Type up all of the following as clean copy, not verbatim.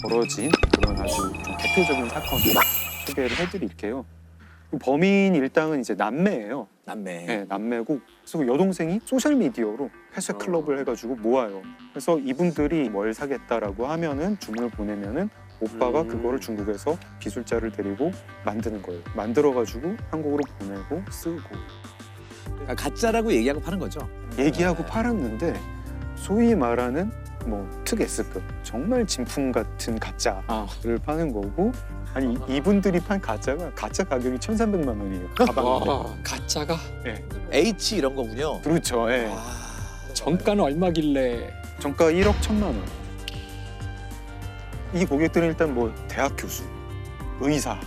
벌어진 그런 아주 좀 대표적인 사건을 소개를 해드릴게요. 범인 일당은 이제 남매예요. 남매. 네, 남매고 그래서 여동생이 소셜 미디어로 회색 클럽을 해가지고 모아요. 그래서 이분들이 뭘 사겠다라고 하면은 주문을 보내면은 오빠가 그거를 중국에서 기술자를 데리고 만드는 거예요. 만들어가지고 한국으로 보내고 쓰고 그러니까 가짜라고 얘기하고 파는 거죠. 얘기하고 팔았는데 소위 말하는 뭐 특 S급 정말 진품 같은 가짜를 파는 거고 아니 이분들이 판 가짜가 가짜 가격이 1,300만 원이에요. 가방인데. 와, 가짜가 H 이런 거군요. 그렇죠. 예. 정가는 얼마길래? 정가 1억 1,000만 원. 이 고객들은 일단 뭐 대학 교수, 의사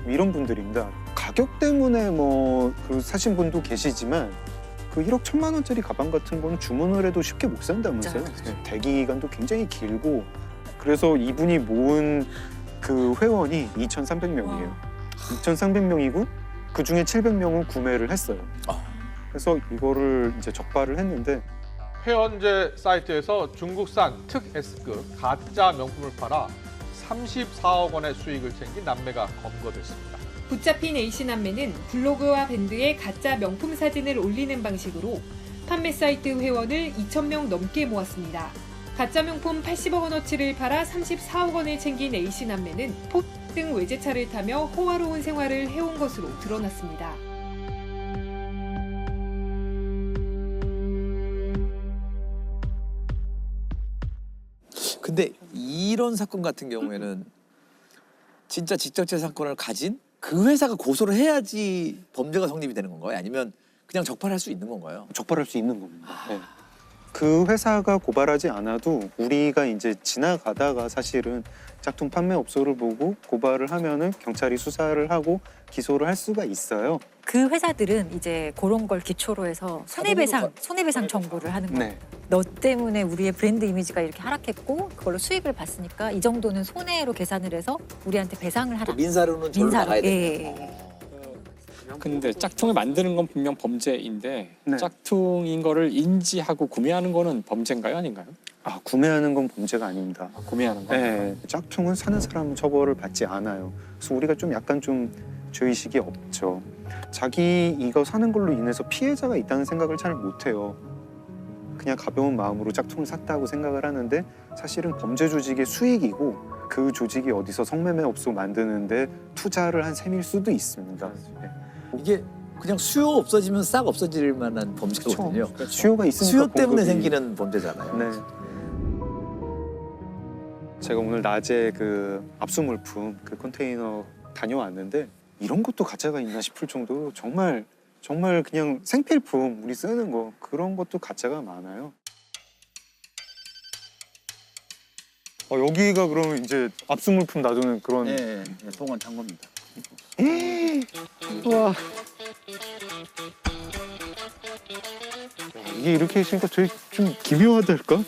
이런 분들입니다. 가격 때문에 뭐 그 사신 분도 계시지만 그 1억 1,000만 원짜리 가방 같은 거는 주문을 해도 쉽게 못 산다면서요. 네, 대기 기간도 굉장히 길고 그래서 이분이 모은 그 회원이 2,300명이에요. 2,300명이고 그 중에 700명은 구매를 했어요. 그래서 이거를 이제 적발을 했는데 회원제 사이트에서 중국산 특 S급 가짜 명품을 팔아 34억 원의 수익을 챙긴 남매가 검거됐습니다. 붙잡힌 A씨 남매는 블로그와 밴드에 가짜 명품 사진을 올리는 방식으로 판매 사이트 회원을 2,000명 넘게 모았습니다. 가짜 명품 80억 원어치를 팔아 34억 원을 챙긴 A씨 남매는 포 등 외제차를 타며 호화로운 생활을 해온 것으로 드러났습니다. 근데 이런 사건 같은 경우에는 진짜 지적재 사건을 가진 그 회사가 고소를 해야지 범죄가 성립이 되는 건가요? 아니면 그냥 적발할 수 있는 건가요? 적발할 수 있는 겁니다. 네. 그 회사가 고발하지 않아도 우리가 이제 지나가다가 사실은 짝퉁 판매업소를 보고 고발을 하면은 경찰이 수사를 하고 기소를 할 수가 있어요. 그 회사들은 이제 그런 걸 기초로 해서 손해배상 청구를 하는 거예요. 네. 너 때문에 우리의 브랜드 이미지가 이렇게 하락했고 그걸로 수익을 봤으니까 이 정도는 손해로 계산을 해서 우리한테 배상을 하라. 민사로는 절로 민사로, 나가야 예, 돼요. 근데 짝퉁을 만드는 건 분명 범죄인데 네. 짝퉁인 거를 인지하고 구매하는 거는 범죄인가요, 아닌가요? 아, 구매하는 건 범죄가 아닙니다. 구매하는 거. 네, 짝퉁은 사는 사람은 처벌을 받지 않아요. 그래서 우리가 좀 약간 좀 죄의식이 없죠. 자기 이거 사는 걸로 인해서 피해자가 있다는 생각을 잘 못해요. 그냥 가벼운 마음으로 짝퉁을 샀다고 생각을 하는데 사실은 범죄 조직의 수익이고 그 조직이 어디서 성매매업소 만드는데 투자를 한 셈일 수도 있습니다. 네. 이게 그냥 수요 없어지면 싹 없어질 만한 범죄거든요. 그렇죠. 수요가 있으니까 수요 때문에 공급이- 생기는 범죄잖아요. 네. 제가 오늘 낮에 그 압수물품 그 컨테이너 다녀왔는데 이런 것도 가짜가 있나 싶을 정도로 정말 그냥 생필품 우리 쓰는 거 그런 것도 가짜가 많아요. 여기가 그러면 이제 압수물품 놔두는 그런 네, 동원 창고입니다. 우와. 이게 이렇게 있으니까 되게 좀 기묘하달까?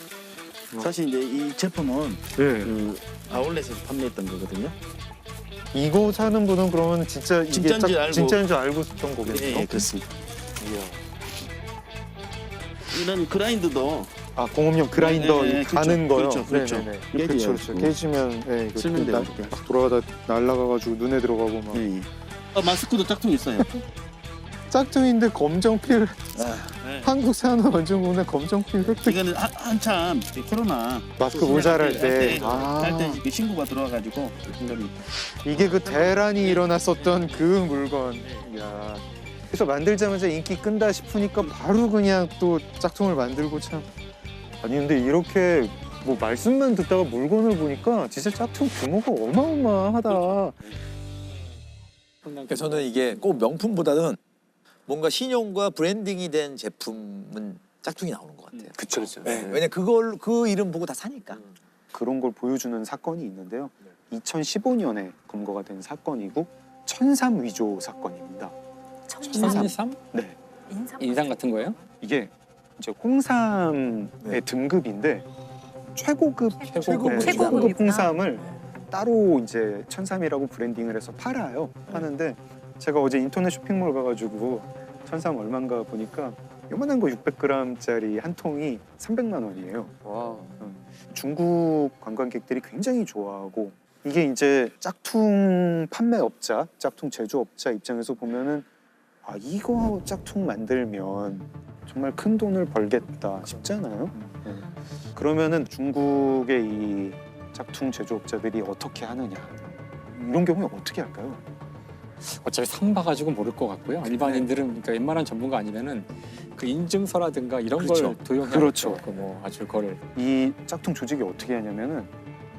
사실 이제 이 제품은 네. 그 아울렛에서 판매했던 거거든요. 이거 사는 분은 그러면 진짜 이게 진짜인 줄 알고- 진짜인 줄 알고 썼던 거겠네요. 예, 그렇습니다. 이런 그라인더도 아, 공업용 그라인더 네, 네, 가는 거요. 그렇죠, 그렇죠. 네네네. 깨져요. 그렇죠, 그렇죠. 깨지면 네, 이거 쓸면 돼요, 나- 이렇게. 막 돌아가다 날아가가지고 눈에 들어가고 막. 예, 예. 마스크도 짝퉁 있어요. 짝퉁인데 검정필 네. 한국 산업안전공단 검정필 획득. 이거는 한참 코로나 마스크 모자랄 때. 할때 신고가 들어와가지고 이거는 이게 그 대란이 일어났었던 그 물건. 이야. 그래서 만들자마자 인기 끈다 싶으니까 바로 그냥 또 짝퉁을 만들고 참. 아니 근데 이렇게 뭐 말씀만 듣다가 물건을 보니까 진짜 짝퉁 규모가 어마어마하다. 그러니까 저는 이게 꼭 명품보다는 뭔가 신용과 브랜딩이 된 제품은 짝퉁이 나오는 것 같아요. 그쵸, 그쵸. 네. 왜냐 그걸 그 이름 보고 다 사니까. 그런 걸 보여주는 사건이 있는데요. 2015년에 검거가 된 사건이고 천삼 위조 사건입니다. 천삼? 네, 인삼 같은 거예요? 이게 이제 홍삼의 네. 등급인데 최고급 최고급이구나. 홍삼을 따로 이제 천삼이라고 브랜딩을 해서 팔아요. 하는데 제가 어제 인터넷 쇼핑몰 가가지고 천삼 얼마인가 보니까 요만한 거 600g짜리 한 통이 300만 원이에요. 와. 중국 관광객들이 굉장히 좋아하고 이게 이제 짝퉁 판매업자, 짝퉁 제조업자 입장에서 보면은 아 이거 짝퉁 만들면 정말 큰 돈을 벌겠다 싶잖아요. 그러면은 중국의 이 짝퉁 제조업자들이 어떻게 하느냐 이런 경우에 어떻게 할까요? 어차피 상 봐가지고 모를 것 같고요. 일반인들은 그러니까 웬만한 전문가 아니면은 그 인증서라든가 이런 그렇죠. 걸 도용해야 그렇죠. 뭐 아주 그걸 이 짝퉁 조직이 어떻게 하냐면은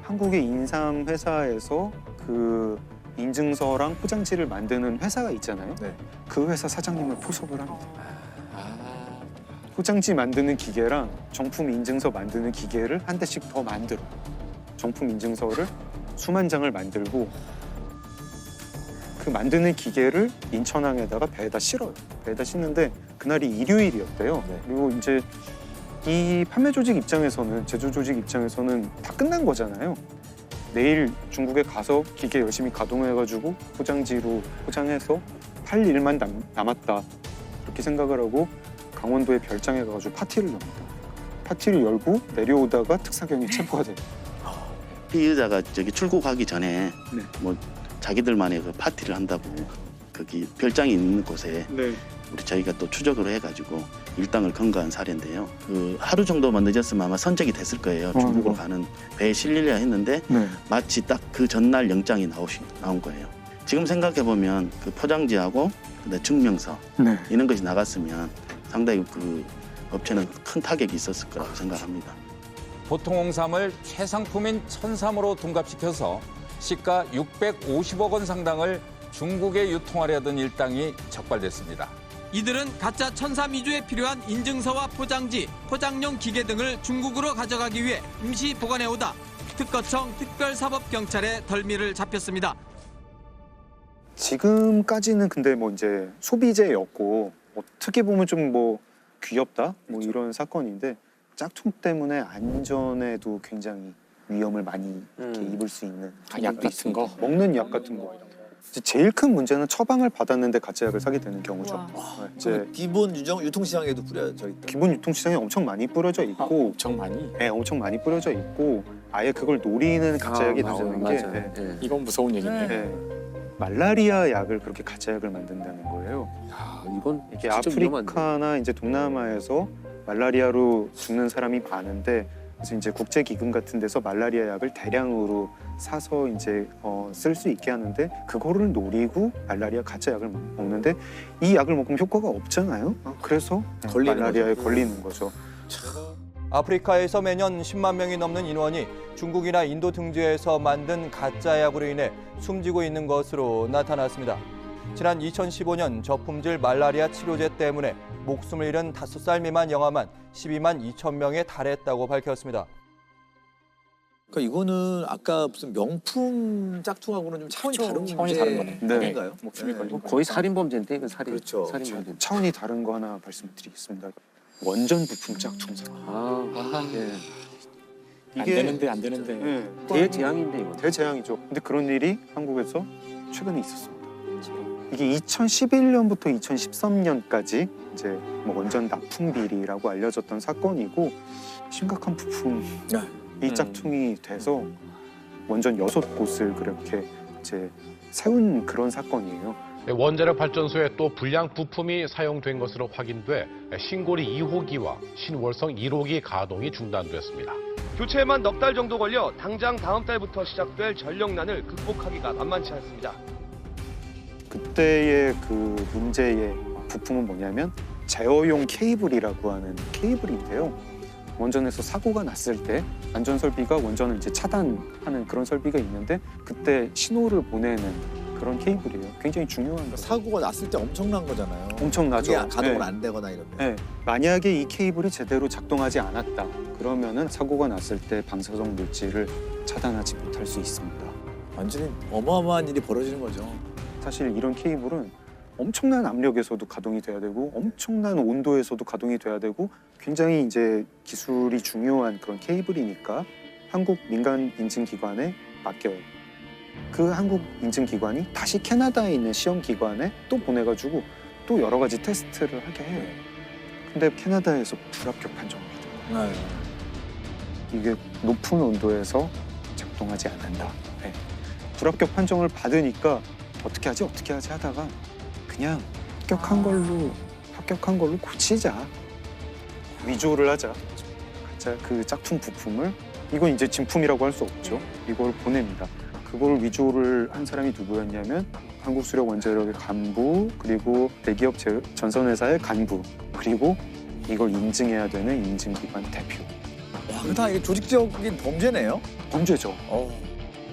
한국의 인삼 회사에서 그 인증서랑 포장지를 만드는 회사가 있잖아요. 네. 그 회사 사장님을 포섭을 합니다. 아, 포장지 만드는 기계랑 정품 인증서 만드는 기계를 한 대씩 더 만들어. 정품 인증서를 수만 장을 만들고 그 만드는 기계를 인천항에다가 배에다 실어요. 배에다 싣는데 그날이 일요일이었대요. 네. 그리고 이제 이 판매 조직 입장에서는 제조 조직 입장에서는 다 끝난 거잖아요. 내일 중국에 가서 기계 열심히 가동해가지고 포장지로 포장해서 팔 일만 남았다 그렇게 생각을 하고 강원도에 별장에 가가지고 파티를 엽니다. 파티를 열고 내려오다가 특사경이 체포가 돼요. 피의자가 저기 출국하기 전에 네. 뭐 자기들만의 그 파티를 한다고 거기 별장이 있는 곳에 네. 우리 저희가 또 추적을 해가지고 일당을 검거한 사례인데요. 그 하루 정도만 늦었으면 아마 선적이 됐을 거예요. 중국으로 가는 배에 실리려 했는데 네. 마치 딱 그 전날 영장이 나온 거예요. 지금 생각해 보면 그 포장지하고 그다음에 증명서 네. 이런 것이 나갔으면 상당히 그 업체는 큰 타격이 있었을 거라고 생각합니다. 보통 홍삼을 최상품인 천삼으로 둔갑시켜서 시가 650억 원 상당을 중국에 유통하려던 일당이 적발됐습니다. 이들은 가짜 천삼 이주에 필요한 인증서와 포장지, 포장용 기계 등을 중국으로 가져가기 위해 임시 보관해오다 특거청 특별사법경찰에 덜미를 잡혔습니다. 지금까지는 근데 뭐 이제 소비재였고 어떻게 보면 좀 뭐 귀엽다 뭐 이런 사건인데 짝퉁 때문에 안전에도 굉장히 위험을 많이 이렇게 입을 수 있는 약 같은 거. 먹는 약 같은 거. 이제 제일 큰 문제는 처방을 받았는데 가짜 약을 사게 되는 경우죠. 우와. 네, 이제 기본 유통시장에도 뿌려져 있다. 기본 유통시장에 엄청 많이 뿌려져 있고, 엄청 많이. 네, 엄청 많이 뿌려져 있고, 아예 그걸 노리는 가짜 약이 나오는 게 네, 이건 무서운 얘기네. 네, 말라리아 약을 그렇게 가짜 약을 만든다는 거예요. 야, 이건 이게 진짜 위험한데. 아프리카나 이제 동남아에서 말라리아로 죽는 사람이 많은데 그래서 이제 국제기금 같은 데서 말라리아 약을 대량으로 사서 이제 쓸 수 있게 하는데 그거를 노리고 말라리아 가짜 약을 먹는데 이 약을 먹으면 효과가 없잖아요. 그래서 걸리는 말라리아에 거죠. 걸리는 거죠. 아프리카에서 매년 10만 명이 넘는 인원이 중국이나 인도 등지에서 만든 가짜 약으로 인해 숨지고 있는 것으로 나타났습니다. 지난 2015년 저품질 말라리아 치료제 때문에 목숨을 잃은 5살 미만 영아만 12만 2천 명에 달했다고 밝혔습니다. 그러니까 이거는 아까 무슨 명품 짝퉁하고는 좀 차원이 다른 차원이 문제 다른 거네. 네. 아닌가요? 목숨이 네. 걸린 거의 살인범죄인데 이건 그렇죠. 살인범죄. 차원이 다른 거 하나 말씀드리겠습니다. 원전 부품 짝퉁 사건. 아, 예. 안 되는데 안 되는데. 예, 대재앙인데 이거. 대재앙이죠. 근데 그런 일이 한국에서 최근에 있었습니다. 이게 2011년부터 2013년까지 이제 뭐 원전 납품 비리라고 알려졌던 사건이고 심각한 부품이 짝퉁이 돼서 원전 6곳을 그렇게 이제 세운 그런 사건이에요. 원자력 발전소에 또 불량 부품이 사용된 것으로 확인돼 신고리 2호기와 신월성 1호기 가동이 중단됐습니다. 교체에만 넉 달 정도 걸려 당장 다음 달부터 시작될 전력난을 극복하기가 만만치 않습니다. 그때의 그 문제의 부품은 뭐냐면 제어용 케이블이라고 하는 케이블인데요. 원전에서 사고가 났을 때 안전 설비가 원전을 이제 차단하는 그런 설비가 있는데 그때 신호를 보내는 그런 케이블이에요. 굉장히 중요한 거예요. 사고가 났을 때 엄청난 거잖아요. 엄청나죠. 그게 가동을 네. 안 되거나 이러면. 네. 만약에 이 케이블이 제대로 작동하지 않았다. 그러면은 사고가 났을 때 방사성 물질을 차단하지 못할 수 있습니다. 완전히 어마어마한 일이 벌어지는 거죠. 사실 이런 케이블은 엄청난 압력에서도 가동이 돼야 되고 엄청난 온도에서도 가동이 돼야 되고 굉장히 이제 기술이 중요한 그런 케이블이니까 한국 민간 인증기관에 맡겨요. 그 한국 인증기관이 다시 캐나다에 있는 시험기관에 또 보내가지고 또 여러 가지 테스트를 하게 해요. 근데 캐나다에서 불합격 판정을 받은 거예요. 네. 이게 높은 온도에서 작동하지 않는다. 네. 불합격 판정을 받으니까 어떻게 하지 하다가 그냥 합격한 걸로 고치자. 위조를 하자. 가짜 그 짝퉁 부품을 이건 이제 진품이라고 할 수 없죠. 이걸 보냅니다. 그걸 위조를 한 사람이 누구였냐면 한국수력원자력의 간부, 그리고 대기업 전선회사의 간부, 그리고 이걸 인증해야 되는 인증기관 대표. 와, 그 다 이게 조직적인 범죄네요. 범죄죠.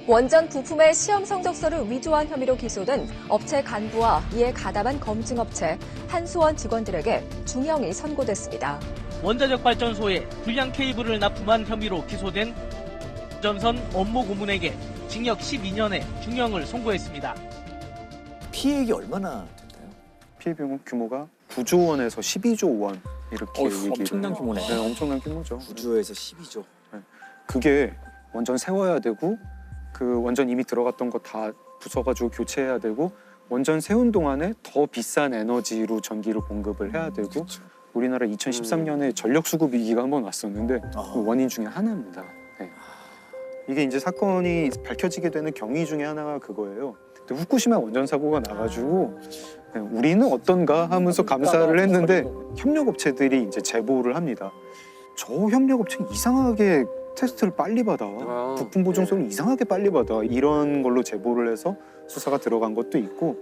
원전 부품의 시험 성적서를 위조한 혐의로 기소된 업체 간부와 이에 가담한 검증업체 한수원 직원들에게 중형이 선고됐습니다. 원자력 발전소에 불량 케이블을 납품한 혐의로 기소된 전선 업무 고문에게 징역 12년의 중형을 선고했습니다. 피해액이 얼마나 됐나요? 피해 비용 규모가 9조 원에서 12조 원 이렇게 엄청난 규모네. 네, 엄청난 규모죠. 9조에서 12조. 그게 원전 세워야 되고 그 원전 이미 들어갔던 거 다 부숴가지고 교체해야 되고 원전 세운 동안에 더 비싼 에너지로 전기를 공급을 해야 되고 우리나라 2013년에 전력 수급 위기가 한번 왔었는데 그 원인 중에 하나입니다. 네. 이게 이제 사건이 밝혀지게 되는 경위 중에 하나가 그거예요. 근데 후쿠시마 원전 사고가 나가지고 네, 우리는 어떤가 하면서 감사를 했는데 협력업체들이 이제 제보를 합니다. 저 협력업체 이상하게 테스트를 빨리 받아. 부품 보증서를 이상하게 빨리 받아. 이런 걸로 제보를 해서 수사가 들어간 것도 있고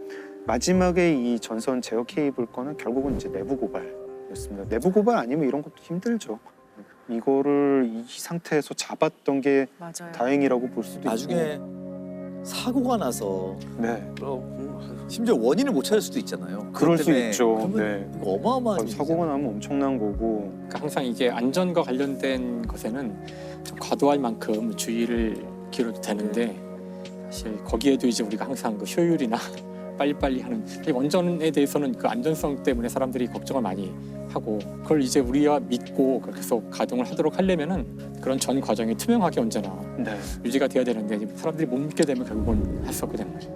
마지막에 이 전선 제어 케이블 건은 결국은 이제 내부 고발이었습니다. 내부 고발 아니면 이런 것도 힘들죠. 이거를 이 상태에서 잡았던 게 맞아요. 다행이라고 볼 수도 나중에 있고. 사고가 나서 네. 심지어 원인을 못 찾을 수도 있잖아요. 그럴 수 때문에 있죠. 그러면 네. 이거 어마어마한 사고가 나면 엄청난 거고. 그러니까 항상 이게 안전과 관련된 것에는 좀 과도할 만큼 주의를 기울여도 되는데 사실 거기에도 이제 우리가 항상 그 효율이나 빨리빨리 하는 원전에 대해서는 그 안전성 때문에 사람들이 걱정을 많이 하고 그걸 이제 우리가 믿고 계속 가동을 하도록 하려면은 그런 전 과정이 투명하게 언제나 네. 유지가 돼야 되는데 사람들이 못 믿게 되면 결국은 할 수 없게 되는 거죠.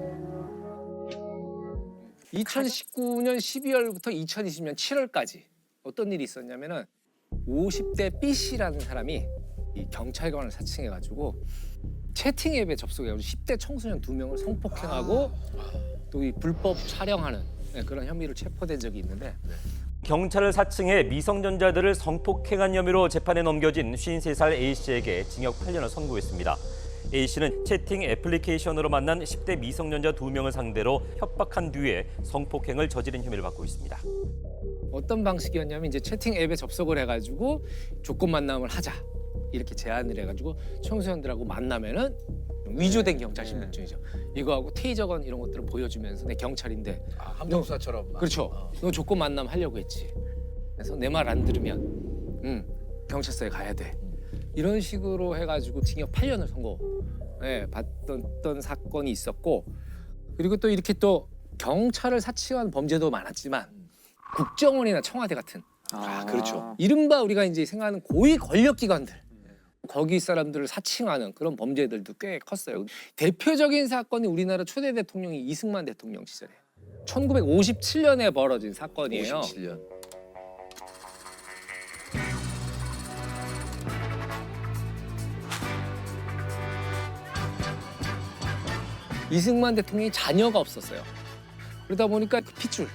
2019년 12월부터 2020년 7월까지 어떤 일이 있었냐면은 50대 B 씨라는 사람이 이 경찰관을 사칭해가지고 채팅 앱에 접속해가지고 10대 청소년 2명을 성폭행하고 또 이 불법 촬영하는 그런 혐의로 체포된 적이 있는데 경찰을 사칭해 미성년자들을 성폭행한 혐의로 재판에 넘겨진 53살 A씨에게 징역 8년을 선고했습니다. A씨는 채팅 애플리케이션으로 만난 10대 미성년자 2명을 상대로 협박한 뒤에 성폭행을 저지른 혐의를 받고 있습니다. 어떤 방식이었냐면 이제 채팅 앱에 접속을 해가지고 조건 만남을 하자 이렇게 제안을 해가지고 청소년들하고 만나면은 위조된 경찰 신분증이죠. 이거하고 테이저건 이런 것들을 보여주면서 내 경찰인데 함정수사처럼 그렇죠. 너 조건 만남 하려고 했지. 그래서 내 말 안 들으면 경찰서에 가야 돼. 이런 식으로 해가지고 징역 8년을 받던 사건이 있었고 그리고 또 이렇게 또 경찰을 사칭한 범죄도 많았지만 국정원이나 청와대 같은 그렇죠. 이른바 우리가 이제 생각하는 고위 권력기관들 거기 사람들을 사칭하는 그런 범죄들도 꽤 컸어요. 대표적인 사건이 우리나라 초대 대통령이 이승만 대통령 시절에 1957년에 벌어진 사건이에요. 57년. 이승만 대통령이 자녀가 없었어요. 그러다 보니까 그 핏줄,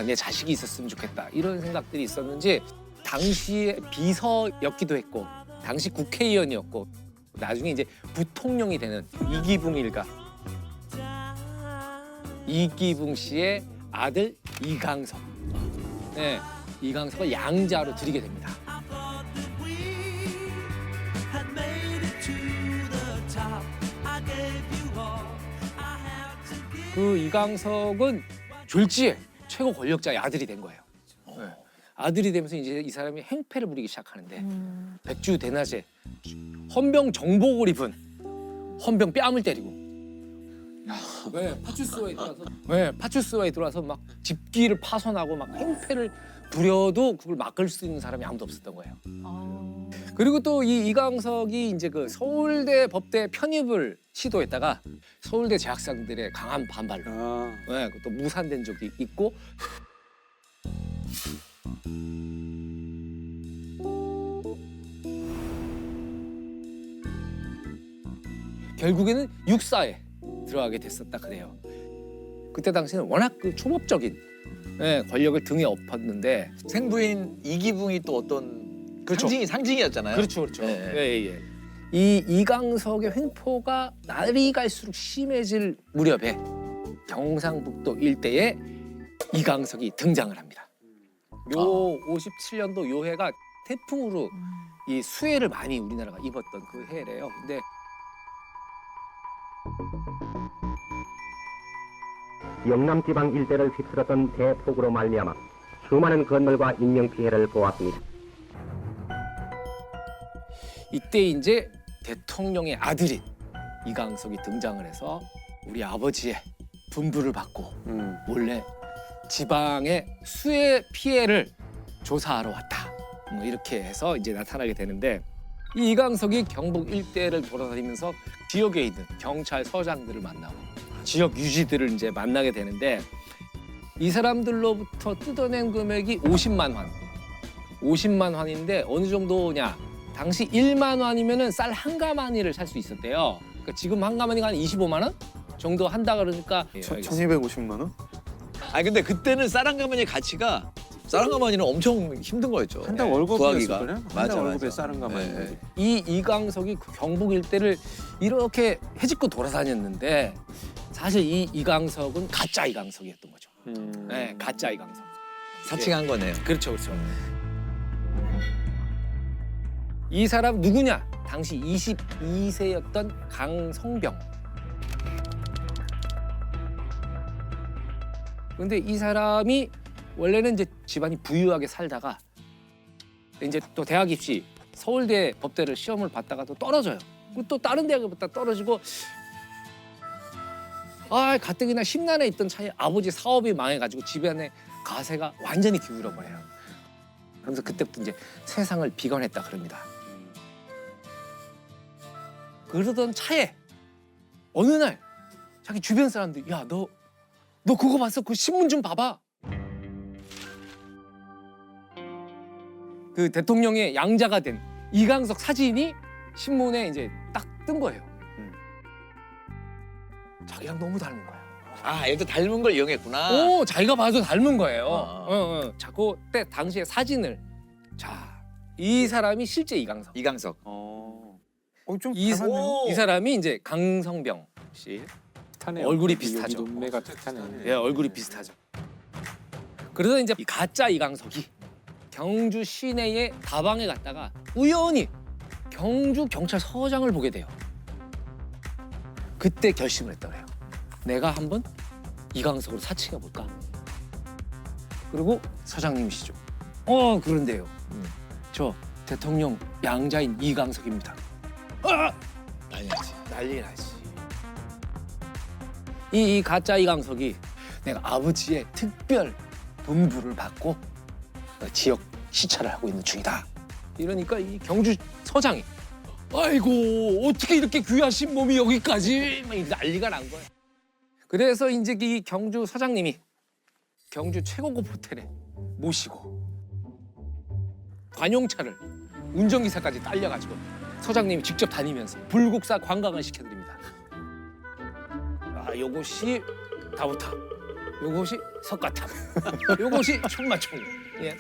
내 자식이 있었으면 좋겠다 이런 생각들이 있었는지 당시에 비서였기도 했고 당시 국회의원이었고 나중에 이제 부통령이 되는 이기붕 일가 이기붕 씨의 아들 이강석, 이강석을 양자로 드리게 됩니다. 그 이강석은 졸지에 최고 권력자의 아들이 된 거예요. 아들이 되면서 이제 이 사람이 행패를 부리기 시작하는데 백주 대낮에 헌병 정복을 입은 헌병 뺨을 때리고 파출소에 들어와서 막 집기를 파손하고 막 행패를 부려도 그걸 막을 수 있는 사람이 아무도 없었던 거예요. 그리고 또 이 이강석이 이제 그 서울대 법대 편입을 시도했다가 서울대 재학생들의 강한 반발로 또 무산된 적이 있고 결국에는 육사에 들어가게 됐었다 그래요. 그때 당시에는 워낙 그 초법적인 권력을 등에 업었는데 생부인 이기붕이 또 어떤 그렇죠. 상징이었잖아요. 그렇죠, 그렇죠. 예. 예. 이 이강석의 횡포가 날이 갈수록 심해질 무렵에 경상북도 일대에 이강석이 등장을 합니다. 요 57년도 요 해가 태풍으로 이 수해를 많이 우리나라가 입었던 그 해래요. 근데 영남 지방 일대를 휩쓸었던 대폭우로 말미암아 수많은 건물과 인명 피해를 보았습니다. 이때 이제 대통령의 아들인 이강석이 등장을 해서 우리 아버지의 분부를 받고 몰래 지방의 수해 피해를 조사하러 왔다. 뭐 이렇게 해서 이제 나타나게 되는데 이 이강석이 경북 일대를 돌아다니면서 지역에 있는 경찰서장들을 만나고 지역 유지들을 이제 만나게 되는데 이 사람들로부터 뜯어낸 금액이 50만 환. 50만 환인데 어느 정도냐? 당시 1만 원이면은 쌀 한 가마니를 살 수 있었대요. 그러니까 지금 한 가마니가 한 25만 원 정도 한다 그러니까 1250만 원? 아니 근데 그때는 쌀 한 가마니의 가치가 쌀 한 가마니는 엄청 힘든 거였죠. 한 달 월급이었을 거예요? 맞아, 한 달 월급에 맞아. 쌀 한 가마니. 네. 이 이강석이 그 경북 일대를 이렇게 헤집고 돌아다녔는데 사실 이 이강석은 가짜 이강석이었던 거죠. 네, 가짜 이강석. 사칭한 거네요. 그렇죠, 그렇죠. 이 사람 누구냐? 당시 22세였던 강성병. 근데 이 사람이 원래는 이제 집안이 부유하게 살다가 이제 또 대학 입시 서울대 법대를 시험을 봤다가 또 떨어져요. 그리고 또 다른 대학을 봤다 떨어지고 가뜩이나 심란해 있던 차에 아버지 사업이 망해가지고 집안의 가세가 완전히 기울어 버려요. 그러면서 그때부터 이제 세상을 비관했다 그럽니다. 그러던 차에 어느 날 자기 주변 사람들이 야, 너 그거 봤어? 그 신문 좀 봐봐. 그 대통령의 양자가 된 이강석 사진이 신문에 이제 딱 뜬 거예요. 자기랑 너무 닮은 거야. 아, 얘도 닮은 걸 이용했구나. 자기가 봐도 닮은 거예요. 자, 그때 당시의 사진을 이 사람이 실제 이강석. 이강석. 좀 이 사람이 이제 강성병 씨. 비슷하네요. 얼굴이 비슷하죠. 눈매가 비슷하네요. 예, 얼굴이 비슷하죠. 그래서 이제 이 가짜 이강석이 경주 시내의 다방에 갔다가 우연히 경주 경찰서장을 보게 돼요. 그때 결심을 했다 그래요. 내가 한번 이강석으로 사칭해 볼까? 그리고 서장님이시죠. 그런데요. 저 대통령 양자인 이강석입니다. 난리 나지. 이 가짜 이강석이 내가 아버지의 특별 분부를 받고 지역 시찰을 하고 있는 중이다. 이러니까 이 경주 서장이 아이고 어떻게 이렇게 귀하신 몸이 여기까지 막 난리가 난 거야. 그래서 이제 이 경주 서장님이 경주 최고급 호텔에 모시고 관용차를 운전기사까지 딸려가지고 서장님이 직접 다니면서 불국사 관광을 시켜드립니다. 요것이 다부탑, 요것이 석가탑, 요것이 천마총. 예,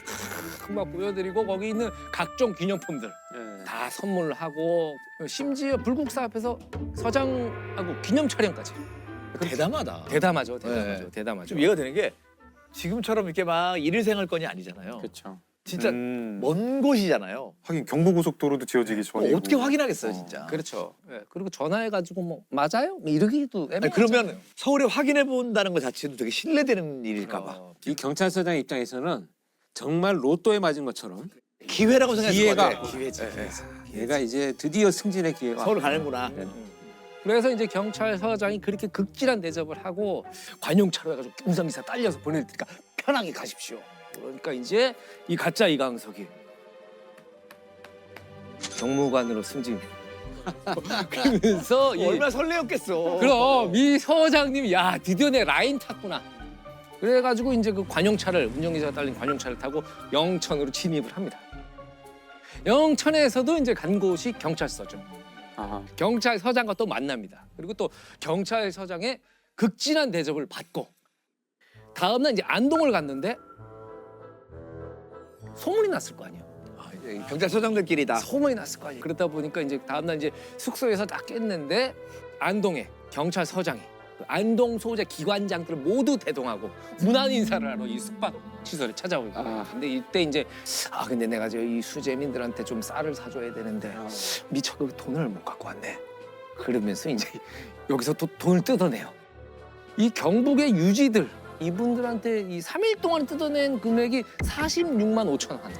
막 보여드리고 거기 있는 각종 기념품들 다 선물을 하고 심지어 불국사 앞에서 서장하고 기념 촬영까지. 대담하다. 대담하죠. 대담하죠. 좀 이해가 되는 게 지금처럼 이렇게 막 일일생활권이 아니잖아요. 그렇죠. 진짜 먼 곳이잖아요. 하긴 경부고속도로도 지어지기 전이고. 어떻게 확인하겠어요, 진짜. 그렇죠. 예, 그리고 전화해가지고 뭐 맞아요? 이러기도 애매하잖아요. 그러면 서울에 확인해 본다는 것 자체도 되게 신뢰되는 일일까 봐. 이 경찰서장 입장에서는 정말 로또에 맞은 것처럼 기회라고 생각했을 것 같아. 기회지. 얘가 이제 드디어 승진의 기회가 서울 가는구나. 그래서 이제 경찰서장이 그렇게 극진한 대접을 하고 관용차로 해가지고 운전기사 딸려서 보낼 테니까 편하게 가십시오. 그러니까 이제 이 가짜 이강석이 경무관으로 승진. 그러면서 얼마나 설레었겠어. 그럼 이 서장님이 야 드디어 내 라인 탔구나. 그래가지고 이제 그 관용차를 운전기사가 딸린 관용차를 타고 영천으로 진입을 합니다. 영천에서도 이제 간 곳이 경찰서죠. 경찰서장과 또 만납니다. 그리고 또 경찰서장의 극진한 대접을 받고 다음날 이제 안동을 갔는데 소문이 났을 거 아니에요. 경찰서장들끼리다. 소문이 났을 거 아니에요. 그러다 보니까 이제 다음날 이제 숙소에서 딱 깼는데 안동에 경찰서장이 그 안동 소재 기관장들을 모두 대동하고 문안 인사를 하러 이 숙박 시설에 찾아오고 근데 이때 이제 근데 내가 이 수재민들한테 좀 쌀을 사줘야 되는데 미처 그 돈을 못 갖고 왔네. 그러면서 이제 여기서 또 돈을 뜯어내요. 이 경북의 유지들 이분들한테 이 3일 동안 뜯어낸 금액이 46만 5천 원.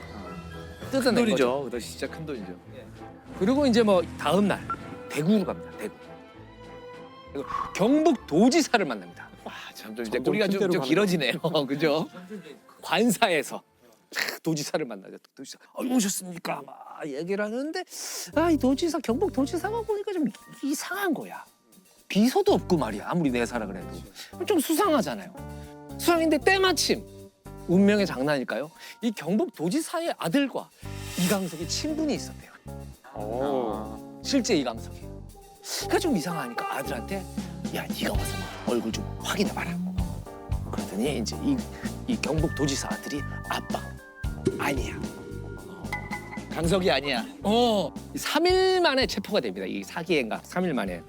뜯어낸 큰 돈이죠. 거죠. 그것도 진짜 큰 돈이죠. 그리고 이제 뭐 다음 날 대구로 갑니다. 대구. 그리고 경북 도지사를 만납니다. 점점 이제 꼬리가 좀 길어지네요. 그죠? 관사에서 도지사를 만나죠. 도지사, 오셨습니까? 막 얘기를 하는데 이 도지사 경북 도지사가 보니까 좀 이상한 거야. 비서도 없고 말이야. 아무리 내사라 그래도 좀 수상하잖아요. 수상인데 때마침 운명의 장난일까요? 이 경북 도지사의 아들과 이강석이 친분이 있었대요. 실제 이강석이. 그러니까 좀 이상하니까 아들한테 야 네가 와서 얼굴 좀 확인해봐라. 그러더니 이제 이 경북 도지사 아들이 아빠 아니야. 강석이 아니야. 3일 만에 체포가 됩니다. 이 사기 행각 3일 만에.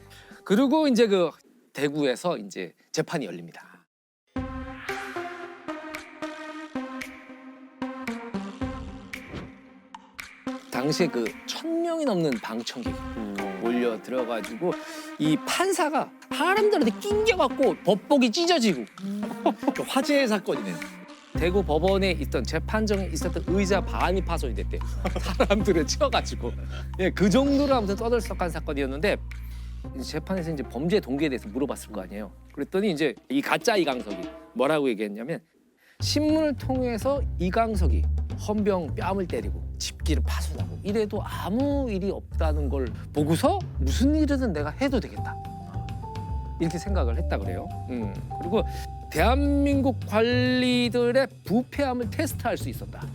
그리고 이제 그 대구에서 이제 재판이 열립니다. 당시에 그 1,000명이 넘는 방청객이 몰려 들어가지고 이 판사가 사람들한테 낑겨갖고 법복이 찢어지고 화제의 사건이네요. 대구 법원에 있던 재판정에 있었던 의자 반이 파손이 됐대요. 사람들을 치워가지고 그 정도로 아무튼 떠들썩한 사건이었는데 재판에서 이제 범죄 동기에 대해서 물어봤을 거 아니에요. 그랬더니 이제 이 가짜 이강석이 뭐라고 얘기했냐면 신문을 통해서 이강석이 헌병 뺨을 때리고 집기를 파손하고 이래도 아무 일이 없다는 걸 보고서 무슨 일이든 내가 해도 되겠다 이렇게 생각을 했다 그래요. 그리고 대한민국 관리들의 부패함을 테스트할 수 있었다.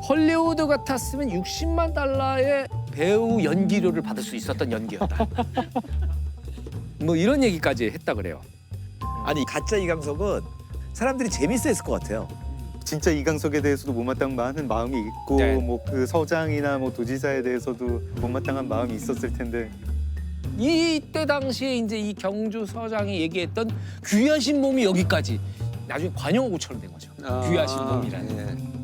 헐리우드 같았으면 60만 달러의 배우 연기료를 받을 수 있었던 연기였다. 뭐 이런 얘기까지 했다 그래요. 아니 가짜 이강석은 사람들이 재밌어했을 것 같아요. 진짜 이강석에 대해서도 못마땅한 마음이 있고 뭐 그 서장이나 뭐 도지사에 대해서도 못마땅한 마음이 있었을 텐데 이때 당시에 이제 이 경주서장이 얘기했던 귀하신 몸이 여기까지 나중에 관용어구처럼 된 거죠. 귀하신 몸이라는.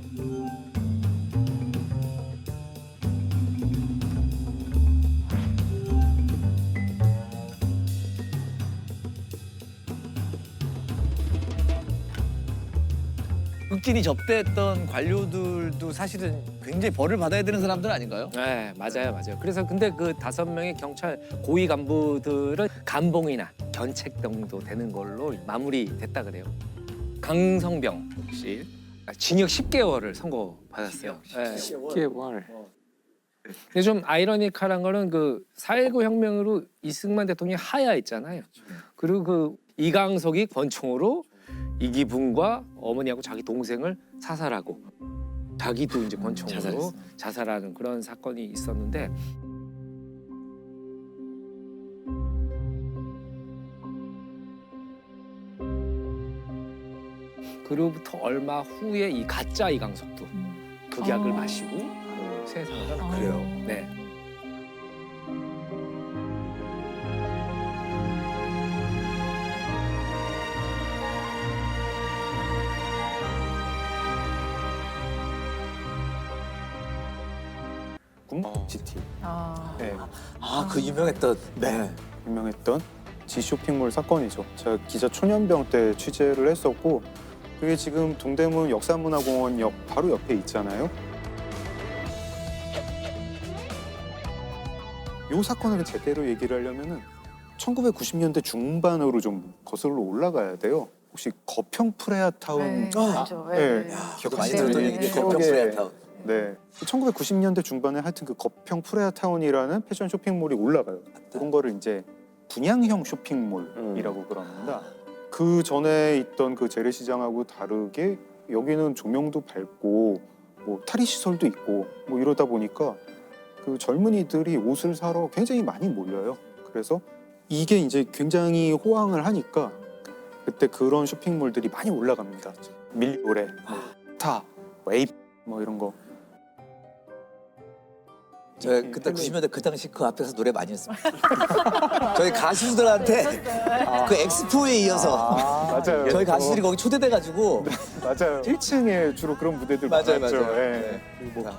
극진히 접대했던 관료들도 사실은 굉장히 벌을 받아야 되는 사람들 아닌가요? 네, 맞아요. 그래서 근데 그 5명의 경찰 고위 간부들은 감봉이나 견책 정도 되는 걸로 마무리됐다 그래요. 강성병 씨 징역 10개월을 선고받았어요. 10개월. 근데 좀 아이러니컬한 거는 그 4.19 혁명으로 이승만 대통령이 하야했잖아요. 그리고 그 이강석이 권총으로 이기붕과 어머니하고 자기 동생을 사살하고 자기도 이제 권총으로 자살하는 그런 사건이 있었는데 그로부터 얼마 후에 이 가짜 이강석도 독약을 마시고 세상을 그래요. 네. GT. 네. 그 유명했던. 네. 유명했던 G 쇼핑몰 사건이죠. 제가 기자 초년병 때 취재를 했었고 그게 지금 동대문 역사문화공원 역 바로 옆에 있잖아요. 이 사건을 제대로 얘기를 하려면은 1990년대 중반으로 좀 거슬러 올라가야 돼요. 혹시 거평 프레아타운 기억 많이 들었던 얘기인데 거평 프레아타운. 네, 1990년대 중반에 하여튼 그 거평 프레아타운이라는 패션 쇼핑몰이 올라가요. 그런 거를 이제 분양형 쇼핑몰이라고 그럽니다. 그 전에 있던 그 재래시장하고 다르게 여기는 조명도 밝고 뭐 탈의 시설도 있고 뭐 이러다 보니까 그 젊은이들이 옷을 사러 굉장히 많이 몰려요. 그래서 이게 이제 굉장히 호황을 하니까 그때 그런 쇼핑몰들이 많이 올라갑니다. 밀리오레, 타, 웨이브 뭐 이런 거. 저 그때 90년대 그 당시 그 앞에서 노래 많이 했습니다. 저희 가수들한테 그 엑스포에 이어서 맞아요. 저희 가수들이 거기 초대돼가지고 맞아요. 1층에 주로 그런 무대들 맞아요, 많았죠. 맞아요. 예. 네. 그리고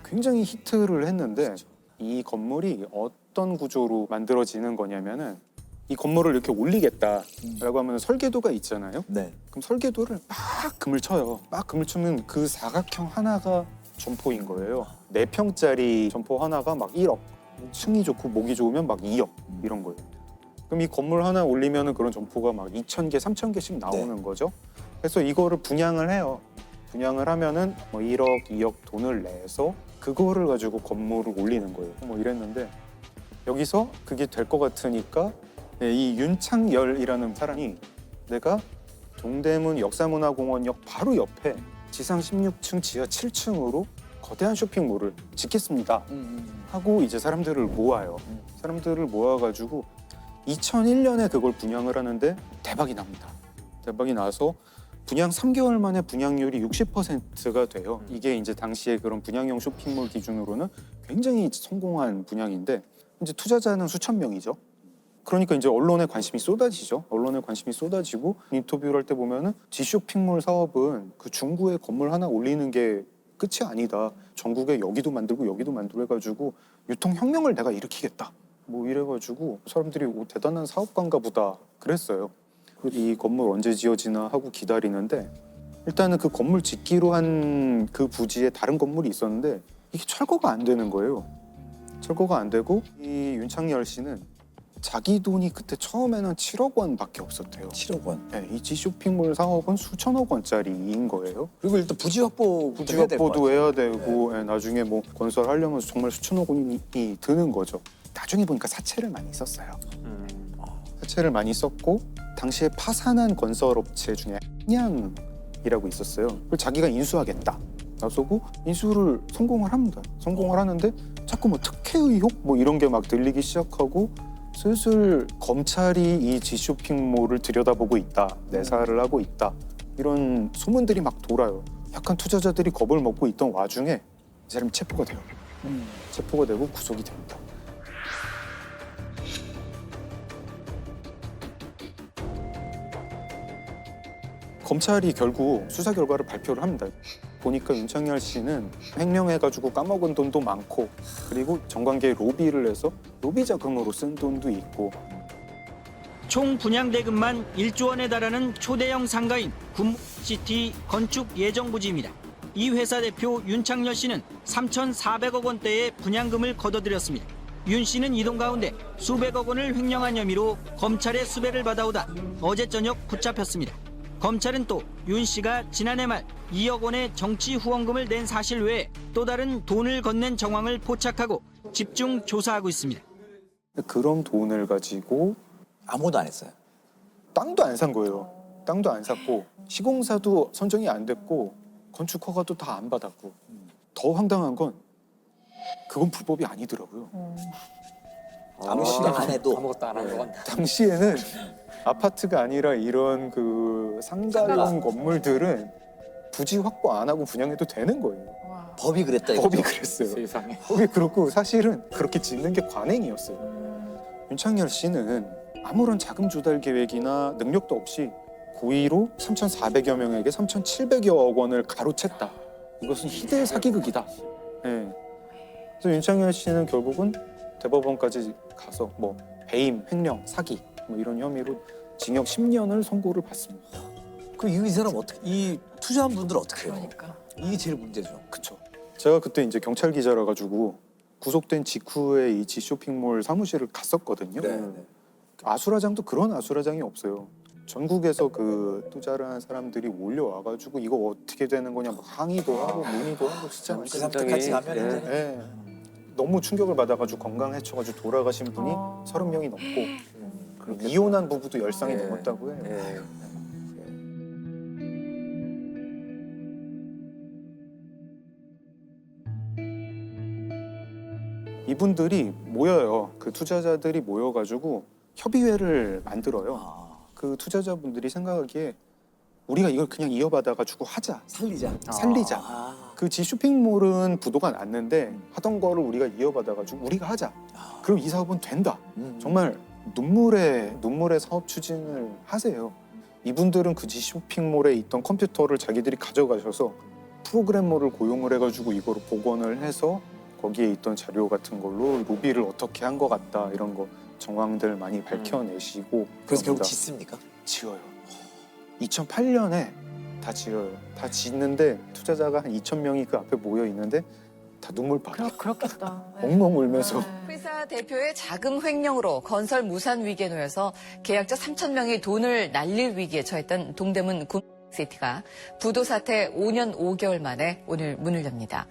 굉장히 히트를 했는데 이 건물이 어떤 구조로 만들어지는 거냐면은 이 건물을 이렇게 올리겠다라고 하면 설계도가 있잖아요. 네. 그럼 설계도를 막 금을 쳐요. 막 금을 치면 그 사각형 하나가 점포인 거예요. 4평짜리 점포 하나가 막 1억, 층이 좋고 목이 좋으면 막 2억 이런 거예요. 그럼 이 건물 하나 올리면은 그런 점포가 막 2,000개, 3,000개씩 나오는 거죠. 그래서 이거를 분양을 해요. 분양을 하면은 뭐 1억, 2억 돈을 내서 그거를 가지고 건물을 올리는 거예요. 뭐 이랬는데 여기서 그게 될 것 같으니까 이 윤창열이라는 사람이 내가 동대문 역사문화공원역 바로 옆에 지상 16층, 지하 7층으로 거대한 쇼핑몰을 짓겠습니다 하고 이제 사람들을 모아요. 사람들을 모아가지고 2001년에 그걸 분양을 하는데 대박이 납니다. 대박이 나서 분양 3개월 만에 분양률이 60%가 돼요. 이게 이제 당시에 그런 분양형 쇼핑몰 기준으로는 굉장히 성공한 분양인데 이제 투자자는 수천 명이죠. 그러니까 이제 언론에 관심이 쏟아지죠. 언론에 관심이 쏟아지고 인터뷰를 할 때 보면은 지쇼핑몰 사업은 그 중구에 건물 하나 올리는 게 끝이 아니다. 전국에 여기도 만들고 여기도 만들고 해가지고 유통혁명을 내가 일으키겠다. 뭐 이래가지고 사람들이 오, 대단한 사업가인가 보다 그랬어요. 이 건물 언제 지어지나 하고 기다리는데 일단은 그 건물 짓기로 한 그 부지에 다른 건물이 있었는데 이게 철거가 안 되는 거예요. 철거가 안 되고 이 윤창열 씨는 자기 돈이 그때 처음에는 7억 원밖에 없었대요. 7억 원. 네, 이 지쇼핑몰 사업은 수천억 원짜리인 거예요. 그리고 일단 부지 확보도 해야 되고 네, 나중에 뭐 건설하려면 정말 수천억 원이 드는 거죠. 나중에 보니까 사채를 많이 썼어요. 사채를 많이 썼고 당시에 파산한 건설업체 중에 한양이라고 있었어요. 그걸 자기가 인수하겠다 나서고 인수를 성공을 합니다. 성공을 하는데 자꾸 뭐 특혜 의혹 뭐 이런 게 막 들리기 시작하고 슬슬 검찰이 이 지쇼핑몰을 들여다보고 있다, 내사를 하고 있다 이런 소문들이 막 돌아요. 약간 투자자들이 겁을 먹고 있던 와중에 이 사람이 체포가 돼요. 체포가 되고 구속이 됩니다. 검찰이 결국 수사 결과를 발표를 합니다. 보니까 윤창열 씨는 횡령해가지고 까먹은 돈도 많고 그리고 정관계에 로비를 해서 로비 자금으로 쓴 돈도 있고 총 분양 대금만 1조 원에 달하는 초대형 상가인 굿모시티 건축 예정부지입니다. 이 회사 대표 윤창열 씨는 3,400억 원대의 분양금을 거둬들였습니다. 윤 씨는 이동 가운데 수백억 원을 횡령한 혐의로 검찰의 수배를 받아오다 어제 저녁 붙잡혔습니다. 검찰은 또 윤 씨가 지난해 말 2억 원의 정치 후원금을 낸 사실 외에 또 다른 돈을 건넨 정황을 포착하고 집중 조사하고 있습니다. 그런 돈을 가지고 아무도 안 했어요. 땅도 안 산 거예요. 땅도 안 샀고 시공사도 선정이 안 됐고 건축 허가도 다 안 받았고 더 황당한 건 그건 불법이 아니더라고요. 아무것도 안 해도 아무것도 안 한 건 당시에는 아파트가 아니라 이런 그 상가용 건물들은 부지 확보 안 하고 분양해도 되는 거예요. 법이 그랬다 이거죠? 법이 그랬어요. 세상에. 법이 그렇고 사실은 그렇게 짓는 게 관행이었어요. 윤창열 씨는 아무런 자금 조달 계획이나 능력도 없이 고의로 3,400여 명에게 3,700여 원을 가로챘다. 이것은 희대의 사기극이다. 네. 그래서 윤창열 씨는 결국은 대법원까지 가서 뭐 배임, 횡령, 사기 뭐 이런 혐의로 징역 10년을 선고를 받습니다. 그 이 사람 어떻게 이 투자한 분들 어떻게 해요? 그러니까. 이게 제일 문제죠. 그쵸. 제가 그때 이제 경찰 기자라 가지고 구속된 직후에 이 지쇼핑몰 사무실을 갔었거든요. 네. 아수라장도 그런 아수라장이 없어요. 전국에서 그 투자를 한 사람들이 몰려와가지고 이거 어떻게 되는 거냐 막 항의도 하고 문의도 하고 진짜 그 사람들 같이 가면 이제 너무 충격을 받아가지고 건강 해쳐가지고 돌아가신 분이 30명이 넘고 이혼한 부부도 10쌍이 넘었다고 해요. 이분들이 모여요. 그 투자자들이 모여가지고 협의회를 만들어요. 그 투자자분들이 생각하기에 우리가 이걸 그냥 이어받아가지고 하자. 살리자. 그 지 쇼핑몰은 부도가 났는데 하던 거를 우리가 이어받아가지고 우리가 하자. 그럼 이 사업은 된다. 정말 눈물의 사업 추진을 하세요. 이분들은 그 지 쇼핑몰에 있던 컴퓨터를 자기들이 가져가셔서 프로그래머를 고용을 해가지고 이거를 복원을 해서 거기에 있던 자료 같은 걸로 로비를 어떻게 한 것 같다 이런 거 정황들 많이 밝혀내시고 그래서 결국 그럽니다. 짓습니까? 지어요. 2008년에 다 지어요. 다 짓는데 투자자가 한 2,000명이 그 앞에 모여 있는데 다 눈물바다. 그렇겠다. 엉엉 울면서. 회사 대표의 자금 횡령으로 건설 무산 위기에 놓여서 계약자 3,000명이 돈을 날릴 위기에 처했던 동대문 굿시티가 부도 사태 5년 5개월 만에 오늘 문을 엽니다.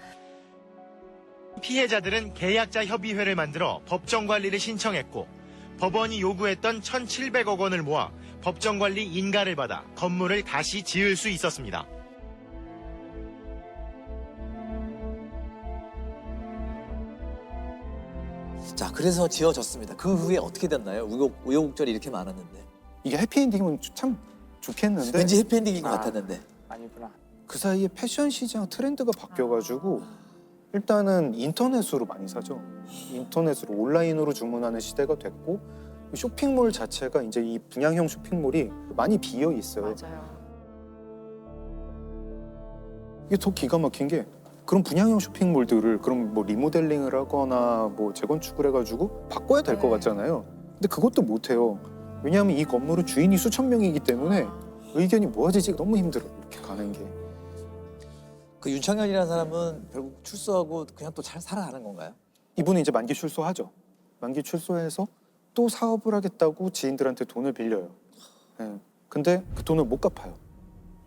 피해자들은 계약자 협의회를 만들어 법정 관리를 신청했고 법원이 요구했던 1,700억 원을 모아 법정 관리 인가를 받아 건물을 다시 지을 수 있었습니다. 자, 그래서 지어졌습니다. 그 후에 어떻게 됐나요? 우여곡절이 이렇게 많았는데. 이게 해피엔딩은 참 좋겠는데 왠지 해피엔딩인 것 같았는데. 아니구나. 그 사이에 패션 시장 트렌드가 바뀌어가지고 일단은 인터넷으로 많이 사죠. 인터넷으로 온라인으로 주문하는 시대가 됐고 쇼핑몰 자체가 이제 이 분양형 쇼핑몰이 많이 비어 있어요. 맞아요. 이게 더 기가 막힌 게 그런 분양형 쇼핑몰들을 그럼 뭐 리모델링을 하거나 뭐 재건축을 해가지고 바꿔야 될 것 같잖아요. 근데 그것도 못해요. 왜냐하면 이 건물은 주인이 수천 명이기 때문에 의견이 모아지기가 너무 힘들어요. 이렇게 가는 게. 그 윤창현이라는 사람은 결국 출소하고 그냥 또 잘 살아가는 건가요? 이분은 이제 만기 출소하죠. 만기 출소해서 또 사업을 하겠다고 지인들한테 돈을 빌려요. 근데 그 돈을 못 갚아요.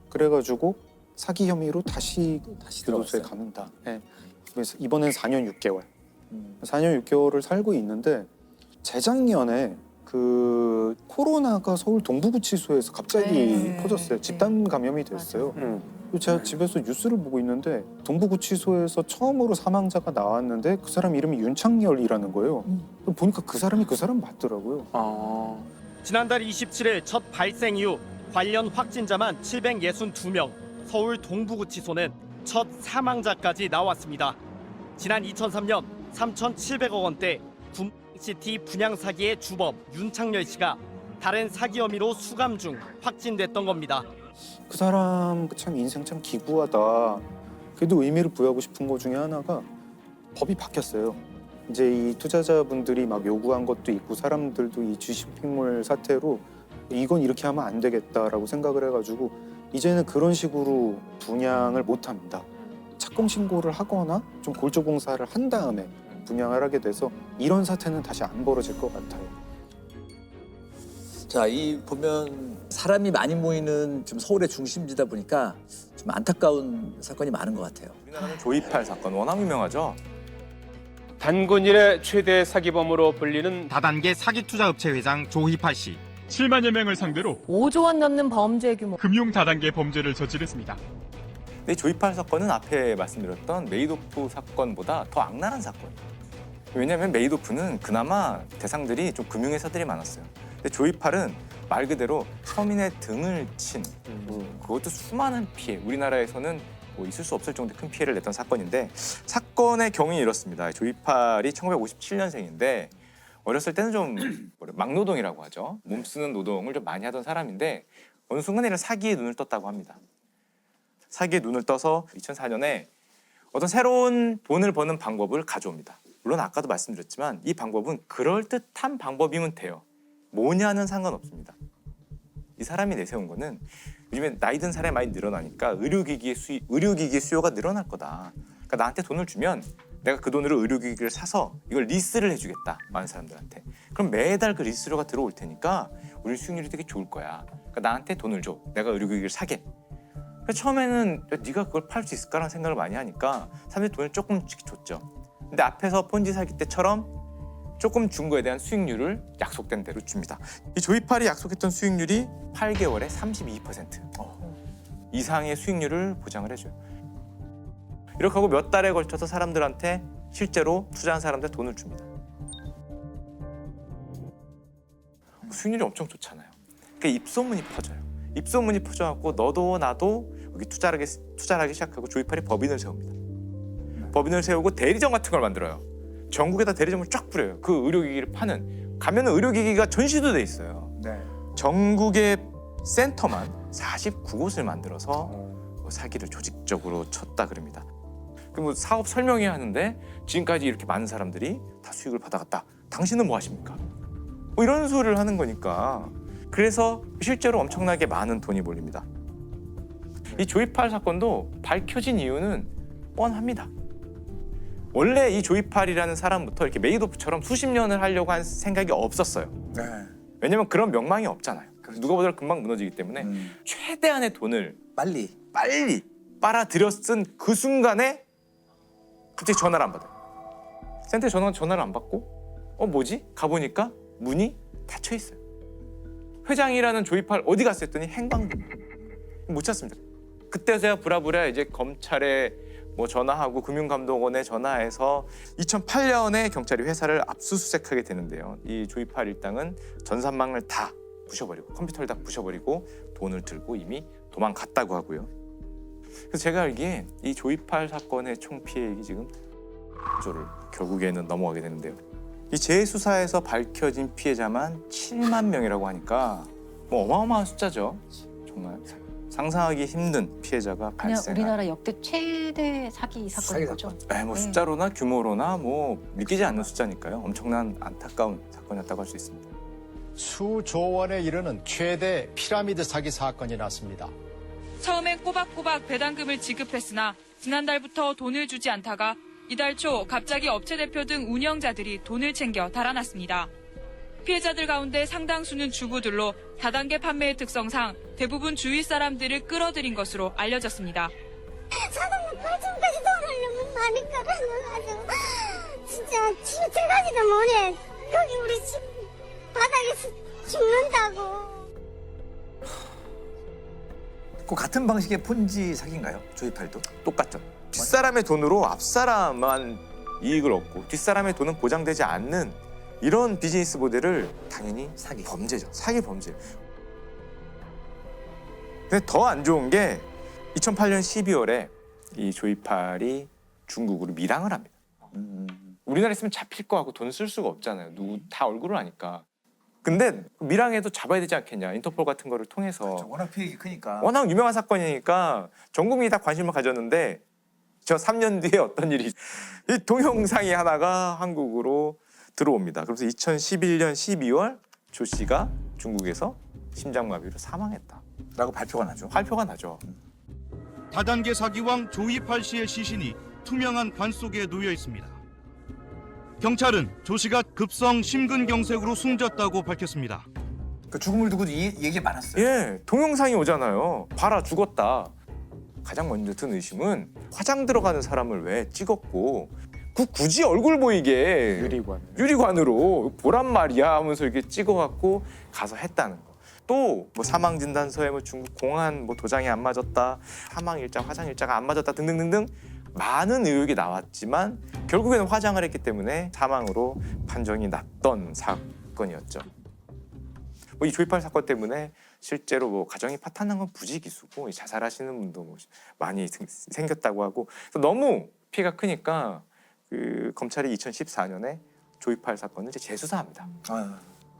그래가지고 사기 혐의로 다시 교도소에 갑니다. 그래서 이번엔 4년 6개월. 4년 6개월을 살고 있는데 재작년에 그 코로나가 서울 동부구치소에서 갑자기 퍼졌어요. 집단 감염이 됐어요. 제가 집에서 뉴스를 보고 있는데 동부구치소에서 처음으로 사망자가 나왔는데 그 사람 이름이 윤창열이라는 거예요. 보니까 그 사람이 그 사람 맞더라고요. 지난달 27일 첫 발생 이후 관련 확진자만 762명, 서울 동부구치소는 첫 사망자까지 나왔습니다. 지난 2003년 3,700억 원대 굿시티 분양 사기의 주범 윤창열 씨가 다른 사기 혐의로 수감 중 확진됐던 겁니다. 그 사람 참 인생 참 기구하다. 그래도 의미를 부여하고 싶은 것 중에 하나가 법이 바뀌었어요. 이제 이 투자자분들이 막 요구한 것도 있고 사람들도 이 주식핑몰 사태로 이건 이렇게 하면 안 되겠다라고 생각을 해가지고 이제는 그런 식으로 분양을 못 합니다. 착공 신고를 하거나 좀 골조공사를 한 다음에 분양을 하게 돼서 이런 사태는 다시 안 벌어질 것 같아요. 자, 이 보면 사람이 많이 모이는 좀 서울의 중심지다 보니까 좀 안타까운 사건이 많은 것 같아요. 우리나라는 조이팔 사건 워낙 유명하죠. 단군 이래 최대 사기범으로 불리는 다단계 사기투자업체 회장 조희팔 씨. 7만여 명을 상대로 5조 원 넘는 범죄 규모. 금융 다단계 범죄를 저질렀습니다. 근데 조이팔 사건은 앞에 말씀드렸던 메이도프 사건보다 더 악랄한 사건이에요. 왜냐하면 메이도프는 그나마 대상들이 좀 금융회사들이 많았어요. 근데 조이팔은 말 그대로 서민의 등을 친 그것도 수많은 피해, 우리나라에서는 뭐 있을 수 없을 정도의 큰 피해를 냈던 사건인데 사건의 경위는 이렇습니다. 조이팔이 1957년생인데 어렸을 때는 좀 막노동이라고 하죠. 몸 쓰는 노동을 좀 많이 하던 사람인데 어느 순간에 사기에 눈을 떴다고 합니다. 사기에 눈을 떠서 2004년에 어떤 새로운 돈을 버는 방법을 가져옵니다. 물론 아까도 말씀드렸지만 이 방법은 그럴듯한 방법이면 돼요. 뭐냐는 상관없습니다. 이 사람이 내세운 거는 요즘에 나이 든 사람이 많이 늘어나니까 의료기기의 수요가 늘어날 거다. 그러니까 나한테 돈을 주면 내가 그 돈으로 의료기기를 사서 이걸 리스를 해주겠다. 많은 사람들한테. 그럼 매달 그 리스료가 들어올 테니까 우리 수익률이 되게 좋을 거야. 그러니까 나한테 돈을 줘. 내가 의료기기를 사게. 처음에는 네가 그걸 팔 수 있을까라는 생각을 많이 하니까 사람들이 돈을 조금씩 줬죠. 근데 앞에서 폰지 사기 때처럼 조금 준 거에 대한 수익률을 약속된 대로 줍니다. 이 조이팔이 약속했던 수익률이 8개월에 32% 이상의 수익률을 보장을 해줘요. 이렇게 하고 몇 달에 걸쳐서 사람들한테 실제로 투자한 사람들 돈을 줍니다. 수익률이 엄청 좋잖아요. 그러니까 입소문이 퍼져요. 입소문이 퍼져갖고 너도 나도 여기 투자를 하기 시작하고 조이팔이 법인을 세웁니다. 법인을 세우고 대리점 같은 걸 만들어요. 전국에다 대리점을 쫙 뿌려요. 그 의료기기를 파는. 가면은 의료기기가 전시도 돼 있어요. 네. 전국의 센터만 49곳을 만들어서 사기를 조직적으로 쳤다 그럽니다. 그럼 사업 설명회야 하는데 지금까지 이렇게 많은 사람들이 다 수익을 받아갔다. 당신은 뭐 하십니까? 뭐 이런 소리를 하는 거니까. 그래서 실제로 엄청나게 많은 돈이 몰립니다. 이 조이팔 사건도 밝혀진 이유는 뻔합니다. 원래 이 조이팔이라는 사람부터 이렇게 메이도프처럼 수십 년을 하려고 한 생각이 없었어요. 네. 왜냐면 그런 명망이 없잖아요. 누가 보더라도 금방 무너지기 때문에 최대한의 돈을 빨리 빨아들여 쓴 그 순간에 갑자기 전화를 안 받아요. 센터에 전화를 안 받고 뭐지? 가보니까 문이 닫혀 있어요. 회장이라는 조이팔 어디 갔어 했더니 행방부 못 찾습니다. 그때서야 부랴부랴 이제 검찰에 전화하고 금융감독원에 전화해서 2008년에 경찰이 회사를 압수수색하게 되는데요. 이 조이팔 일당은 전산망을 다 부셔버리고 컴퓨터를 다 부셔버리고 돈을 들고 이미 도망갔다고 하고요. 그래서 제가 알기에 이 조이팔 사건의 총 피해액이 지금 1조를 결국에는 넘어가게 되는데요. 이 재수사에서 밝혀진 피해자만 7만 명이라고 하니까 어마어마한 숫자죠. 정말 상상하기 힘든 피해자가 그냥 발생한. 우리나라 역대 최대 사기 사건인 거죠. 네, 숫자로나 규모로나 믿기지 않는 숫자니까요. 엄청난 안타까운 사건이었다고 할 수 있습니다. 수조 원에 이르는 최대 피라미드 사기 사건이 났습니다. 처음엔 꼬박꼬박 배당금을 지급했으나 지난달부터 돈을 주지 않다가 이달 초 갑자기 업체 대표 등 운영자들이 돈을 챙겨 달아났습니다. 피해자들 가운데 상당수는 주부들로 다단계 판매의 특성상 대부분 주위 사람들을 끌어들인 것으로 알려졌습니다. 자동차 8천까지 돌아오려면 많이 끌어나가지고 진짜 들어가지도 못해. 거기 우리 집 바닥에서 죽는다고. 그 같은 방식의 폰지 사기인가요? 조이팔도? 똑같죠. 뒷사람의 돈으로 앞사람만 이익을 얻고 뒷사람의 돈은 보장되지 않는 이런 비즈니스 모델을 당연히 사기 범죄죠. 사기 범죄. 근데 더 안 좋은 게 2008년 12월에 이 조이팔이 중국으로 밀항을 합니다. 우리나라에 있으면 잡힐 거 하고 돈 쓸 수가 없잖아요. 누구 다 얼굴을 아니까. 근데 밀항에도 잡아야 되지 않겠냐. 인터폴 같은 거를 통해서. 그렇죠. 워낙 피해가 크니까. 워낙 유명한 사건이니까 전 국민이 다 관심을 가졌는데 저 3년 뒤에 어떤 일이 이 동영상이 하나가 한국으로 들어옵니다. 그래서 2011년 12월 조 씨가 중국에서 심장마비로 사망했다라고 발표가 나죠. 발표가 나죠. 다단계 사기왕 조이팔 씨의 시신이 투명한 관 속에 놓여 있습니다. 경찰은 조 씨가 급성 심근경색으로 숨졌다고 밝혔습니다. 그 죽음을 두고 이 얘기 많았어요. 예, 동영상이 오잖아요. 봐라 죽었다. 가장 먼저 든 의심은 화장 들어가는 사람을 왜 찍었고 굳이 얼굴 보이게 유리관으로 보란 말이야 하면서 이렇게 찍어갖고 가서 했다는 거. 또 사망 진단서에 중국 공안 도장이 안 맞았다, 사망 일자, 화장 일자가 안 맞았다 등등등등 많은 의혹이 나왔지만 결국에는 화장을 했기 때문에 사망으로 판정이 났던 사건이었죠. 이 조이팔 사건 때문에 실제로 가정이 파탄난 건 부지기수고 자살하시는 분도 많이 생겼다고 하고 너무 피해가 크니까 검찰이 2014년에 조이팔 사건을 이제 재수사합니다.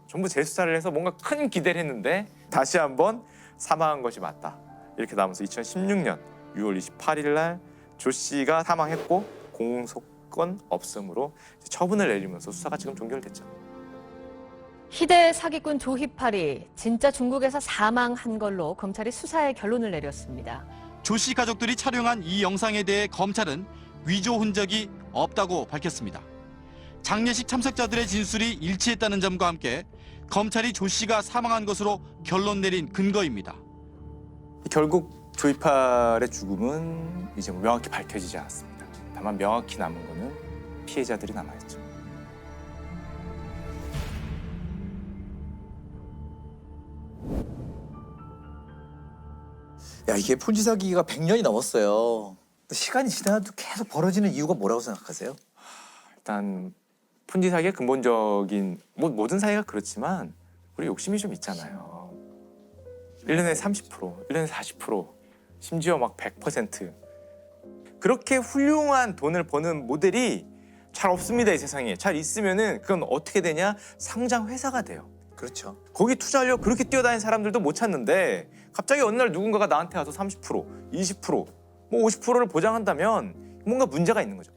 전부 재수사를 해서 뭔가 큰 기대를 했는데 다시 한번 사망한 것이 맞다. 이렇게 나오면서 2016년 6월 28일 날 조 씨가 사망했고 공소권 없음으로 처분을 내리면서 수사가 지금 종결됐죠. 희대 사기꾼 조이팔이 진짜 중국에서 사망한 걸로 검찰이 수사의 결론을 내렸습니다. 조 씨 가족들이 촬영한 이 영상에 대해 검찰은 위조 흔적이 없다고 밝혔습니다. 장례식 참석자들의 진술이 일치했다는 점과 함께 검찰이 조 씨가 사망한 것으로 결론 내린 근거입니다. 결국 조이팔의 죽음은 이제 명확히 밝혀지지 않았습니다. 다만 명확히 남은 거는 피해자들이 남아있죠. 야, 이게 폰지 사기가 100년이 넘었어요. 시간이 지나도 계속 벌어지는 이유가 뭐라고 생각하세요? 일단 폰지 사기의 근본적인 모든 사기가 그렇지만 우리 욕심이 좀 있잖아요. 1년에 30%, 1년에 40%, 심지어 막 100%. 그렇게 훌륭한 돈을 버는 모델이 잘 없습니다, 이 세상에. 잘 있으면은 그건 어떻게 되냐? 상장 회사가 돼요. 그렇죠. 거기 투자하려고 그렇게 뛰어다니는 사람들도 못 찾는데 갑자기 어느 날 누군가가 나한테 와서 30%, 20%, 뭐 50%를 보장한다면 뭔가 문제가 있는 거죠.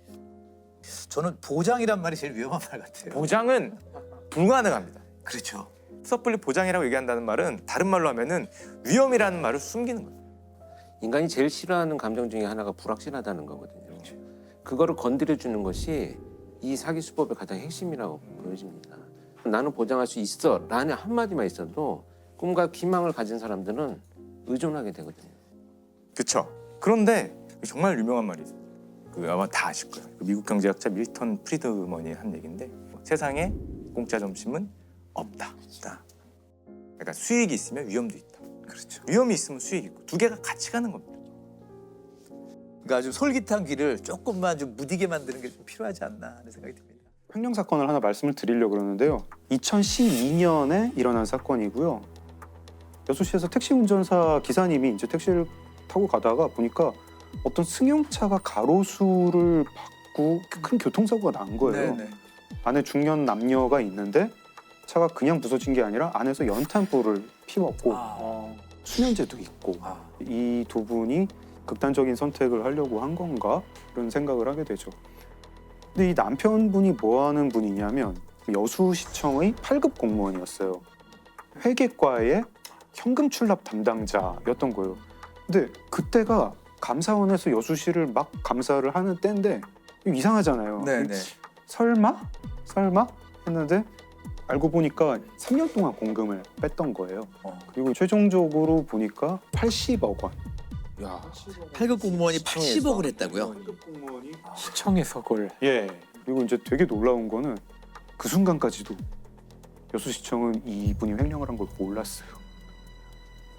저는 보장이란 말이 제일 위험한 말 같아요. 보장은 불가능합니다. 그렇죠. 섣불리 보장이라고 얘기한다는 말은 다른 말로 하면은 위험이라는 말을 숨기는 거예요. 인간이 제일 싫어하는 감정 중에 하나가 불확실하다는 거거든요. 그거를 건드려주는 것이 이 사기 수법의 가장 핵심이라고 보여집니다. 나는 보장할 수 있어 라는 한마디만 있어도 꿈과 희망을 가진 사람들은 의존하게 되거든요. 그렇죠. 그런데 정말 유명한 말이 있어요. 아마 다 아실 거예요. 미국 경제학자 밀턴 프리드먼이 한 얘기인데 세상에 공짜 점심은 없다. 그러니까 수익이 있으면 위험도 있다. 그렇죠. 위험이 있으면 수익이 있고 두 개가 같이 가는 겁니다. 그러니까 아주 솔깃한 길을 조금만 좀 무디게 만드는 게 좀 필요하지 않나 하는 생각이 듭니다. 횡령 사건을 하나 말씀을 드리려고 그러는데요. 2012년에 일어난 사건이고요. 여수시에서 택시 운전사 기사님이 이제 택시를 타고 가다가 보니까 어떤 승용차가 가로수를 받고 큰 교통사고가 난 거예요. 네네. 안에 중년 남녀가 있는데 차가 그냥 부서진 게 아니라 안에서 연탄불을 피웠고 수면제도 있고 이 두 분이 극단적인 선택을 하려고 한 건가 이런 생각을 하게 되죠. 근데 이 남편분이 뭐 하는 분이냐면 여수시청의 8급 공무원이었어요. 회계과의 현금 출납 담당자였던 거예요. 근데 그때가 감사원에서 여수시를 막 감사를 하는 때인데 이상하잖아요. 네네. 설마 했는데 알고 보니까 3년 동안 공금을 뺐던 거예요. 그리고 최종적으로 보니까 80억 원. 야, 8급 공무원이 80억을 했다고요? 시청에서 그걸. 예. 그리고 이제 되게 놀라운 거는 그 순간까지도 여수시청은 이분이 횡령을 한 걸 몰랐어요.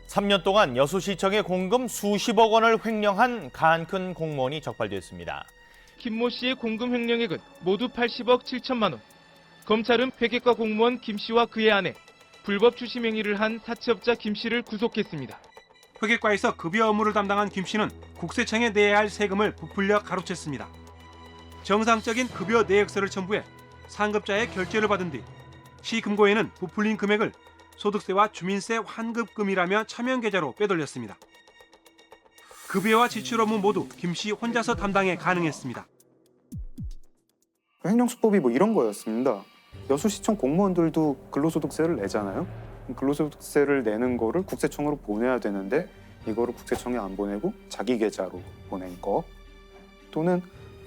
3년 동안 여수시청의 공금 수십억 원을 횡령한 간큰 공무원이 적발됐습니다. 김모 씨의 공금 횡령액은 모두 80억 7천만 원. 검찰은 회계과 공무원 김 씨와 그의 아내, 불법 추심 행위를 한 사채업자 김 씨를 구속했습니다. 회계과에서 급여 업무를 담당한 김 씨는 국세청에 내야 할 세금을 부풀려 가로챘습니다. 정상적인 급여 내역서를 첨부해 상급자의 결제를 받은 뒤 시금고에는 부풀린 금액을 소득세와 주민세 환급금이라며 차명계좌로 빼돌렸습니다. 급여와 지출 업무 모두 김 씨 혼자서 담당해 가능했습니다. 횡령 수법이 뭐 이런 거였습니다. 여수시청 공무원들도 근로소득세를 내잖아요. 근로소득세를 내는 거를 국세청으로 보내야 되는데 이거를 국세청에 안 보내고 자기 계좌로 보낸 거, 또는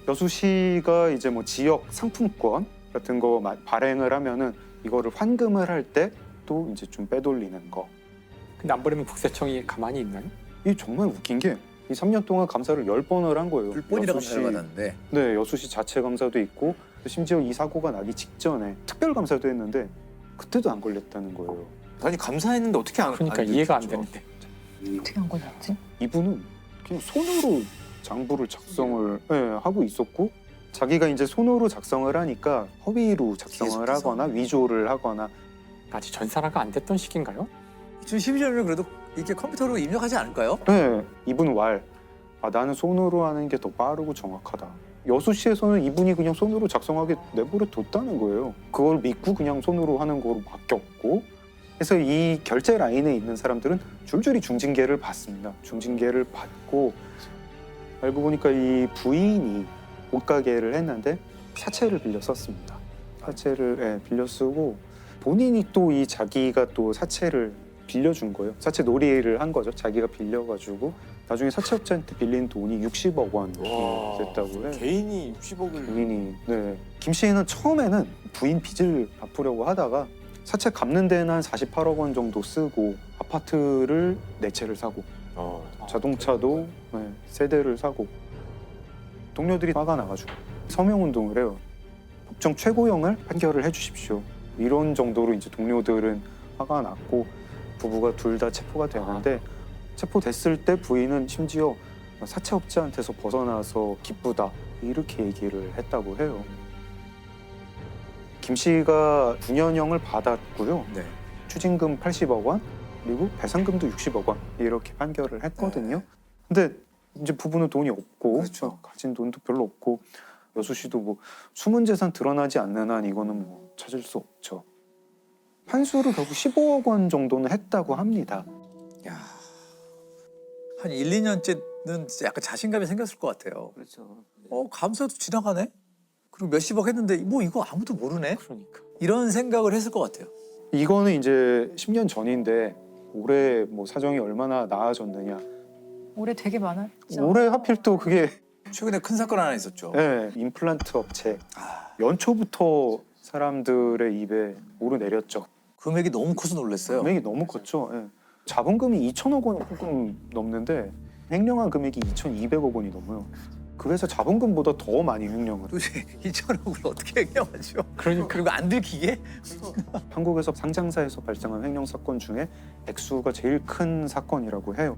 여수시가 이제 뭐 지역 상품권 같은 거 발행을 하면은 이거를 환금을 할 때 또 이제 좀 빼돌리는 거. 근데 안 보내면 국세청이 가만히 있나요? 이 정말 웃긴 게 이 3년 동안 감사를 10번을 한 거예요. 불본이라고 감사를 받았는데. 네, 여수시 자체 감사도 있고 심지어 이 사고가 나기 직전에 특별 감사도 했는데 그때도 안 걸렸다는 거예요. 아니 감사했는데 어떻게 안 그러니까 이해가 안 되는데. 어떻게 안 걸렸지? 이분은 그냥 손으로 장부를 작성을 하고 있었고 자기가 이제 손으로 작성을 하니까 허위로 작성을 하거나 위조를 하거나. 아직 전산화가 안 됐던 시기인가요? 2012년이면 그래도 이렇게 컴퓨터로 입력하지 않을까요? 네, 이분 나는 손으로 하는 게 더 빠르고 정확하다. 여수시에서는 이분이 그냥 손으로 작성하게 내버려 뒀다는 거예요. 그걸 믿고 그냥 손으로 하는 거로 맡겼고, 그래서 이 결제 라인에 있는 사람들은 줄줄이 중징계를 받습니다. 중징계를 받고 알고 보니까 이 부인이 옷가게를 했는데 사채를 빌려 썼습니다. 사채를 빌려 쓰고 본인이 또 이 자기가 또 사채를 빌려준 거예요. 사채 놀이를 한 거죠. 자기가 빌려가지고 나중에 사채업자한테 빌린 돈이 60억 원이 됐다고 해요. 개인이 60억을. 개인이. 네. 김 씨는 처음에는 부인 빚을 갚으려고 하다가 사채 갚는 데는 한 48억 원 정도 쓰고 아파트를 4채를 사고 자동차도 3대를 사고 동료들이 화가 나가지고 서명운동을 해요. 법정 최고형을 판결을 해주십시오. 이런 정도로 이제 동료들은 화가 났고 부부가 둘 다 체포가 되는데 체포됐을 때 부인은 심지어 사채업자한테서 벗어나서 기쁘다 이렇게 얘기를 했다고 해요. 김 씨가 9년형을 받았고요. 네. 추징금 80억 원 그리고 배상금도 60억 원 이렇게 판결을 했거든요. 근데 이제 부부는 돈이 없고 가진 돈도 별로 없고 여수 씨도 뭐 숨은 재산 드러나지 않는 한 이거는 뭐 찾을 수 없죠. 판수를 결국 15억 원 정도는 했다고 합니다. 야, 한 1, 2년째는 진짜 약간 자신감이 생겼을 것 같아요. 그렇죠. 감사도 지나가네? 그리고 몇십억 했는데 뭐 이거 아무도 모르네? 그러니까. 이런 생각을 했을 것 같아요. 이거는 이제 10년 전인데 올해 뭐 사정이 얼마나 나아졌느냐. 올해 되게 많았죠. 올해 하필 또 그게 최근에 큰 사건 하나 있었죠. 네, 임플란트 업체. 연초부터 사람들의 입에 오르내렸죠. 금액이 너무 커서 놀랐어요. 금액이 너무 컸죠. 예. 자본금이 2천억 원 조금 넘는데 횡령한 금액이 2,200억 원이 넘어요. 그 회사 자본금보다 더 많이 횡령을. 도대체 2천억을 어떻게 횡령하죠? 그러니까. 그리고 안 들키게? 한국에서 상장사에서 발생한 횡령 사건 중에 액수가 제일 큰 사건이라고 해요.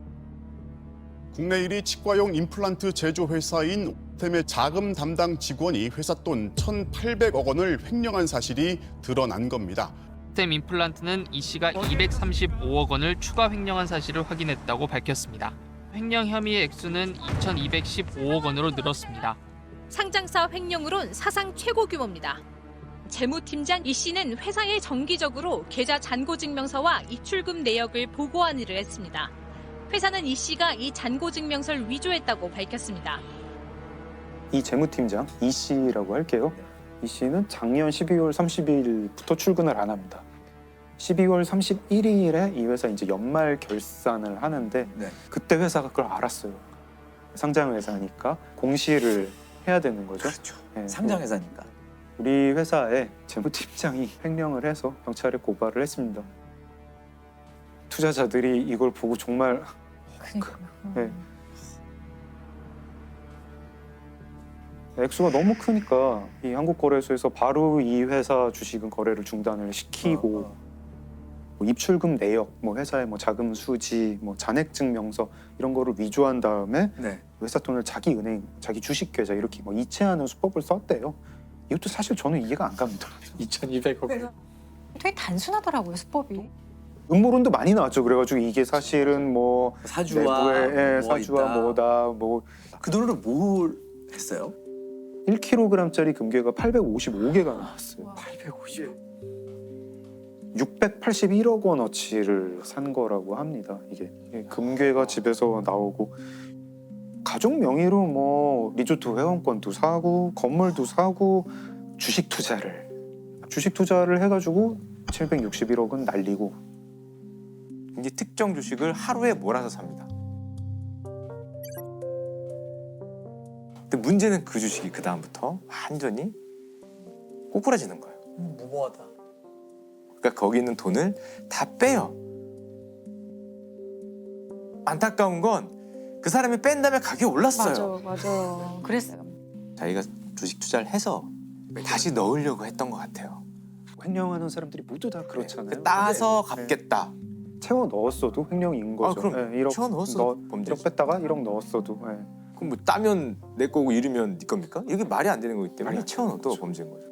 국내 1위 치과용 임플란트 제조 회사인 옥템의 자금 담당 직원이 회사 돈 1,800억 원을 횡령한 사실이 드러난 겁니다. 옥템 임플란트는 이 씨가 235억 원을 추가 횡령한 사실을 확인했다고 밝혔습니다. 횡령 혐의의 액수는 2,215억 원으로 늘었습니다. 상장사 횡령으론 사상 최고 규모입니다. 재무팀장 이 씨는 회사에 정기적으로 계좌 잔고증명서와 입출금 내역을 보고한 일을 했습니다. 회사는 이 씨가 이 잔고증명서를 위조했다고 밝혔습니다. 이 재무팀장 이 씨라고 할게요. 이 씨는 작년 12월 30일부터 출근을 안 합니다. 12월 31일에 이 회사 이제 연말 결산을 하는데 그때 회사가 그걸 알았어요. 상장 회사니까 공시를 해야 되는 거죠. 그렇죠. 네, 상장 회사니까. 우리 회사의 재무팀장이 횡령을 해서 경찰에 고발을 했습니다. 투자자들이 이걸 보고 정말 네. 액수가 너무 크니까 이 한국거래소에서 바로 이 회사 주식은 거래를 중단을 시키고 뭐 입출금 내역, 뭐 회사의 뭐 자금 수지, 뭐 잔액 증명서 이런 거를 위조한 다음에 회사 돈을 자기 은행, 자기 주식 계좌 이렇게 뭐 이체하는 수법을 썼대요. 이것도 사실 저는 이해가 안 갑니다. 2,200억. 되게 단순하더라고요, 수법이. 음모론도 많이 나왔죠. 그래가지고 이게 사실은 뭐 사주와 내부에 뭐 사주와 있다. 뭐다 뭐 그 돈으로 뭘 했어요? 1kg짜리 금괴가 855개가 나왔어요. 850. 681억 원어치를 산 거라고 합니다. 이게 금괴가 집에서 나오고 가족 명의로 뭐 리조트 회원권도 사고 건물도 사고 주식 투자를 해가지고 761억은 날리고 이제 특정 주식을 하루에 몰아서 삽니다. 근데 문제는 그 주식이 그 다음부터 완전히 꼬꾸라지는 거예요. 무모하다. 그러니까 거기 있는 돈을 다 빼요. 안타까운 건 그 사람이 뺀 다음에 가격이 올랐어요. 맞아. 그랬어요. 자기가 주식 투자를 해서 다시 넣으려고 했던 것 같아요. 횡령하는 사람들이 모두 다 그렇잖아요. 따서 갚겠다. 채워 넣었어도 횡령인 거죠. 그럼 네, 1억 채워 넣었어도 범죄죠. 1억 뺐다가 1억 넣었어도. 네. 그럼 뭐 따면 내 거고 잃으면 네 겁니까? 이게 말이 안 되는 거기 때문에 채워 넣어도 범죄인 거죠.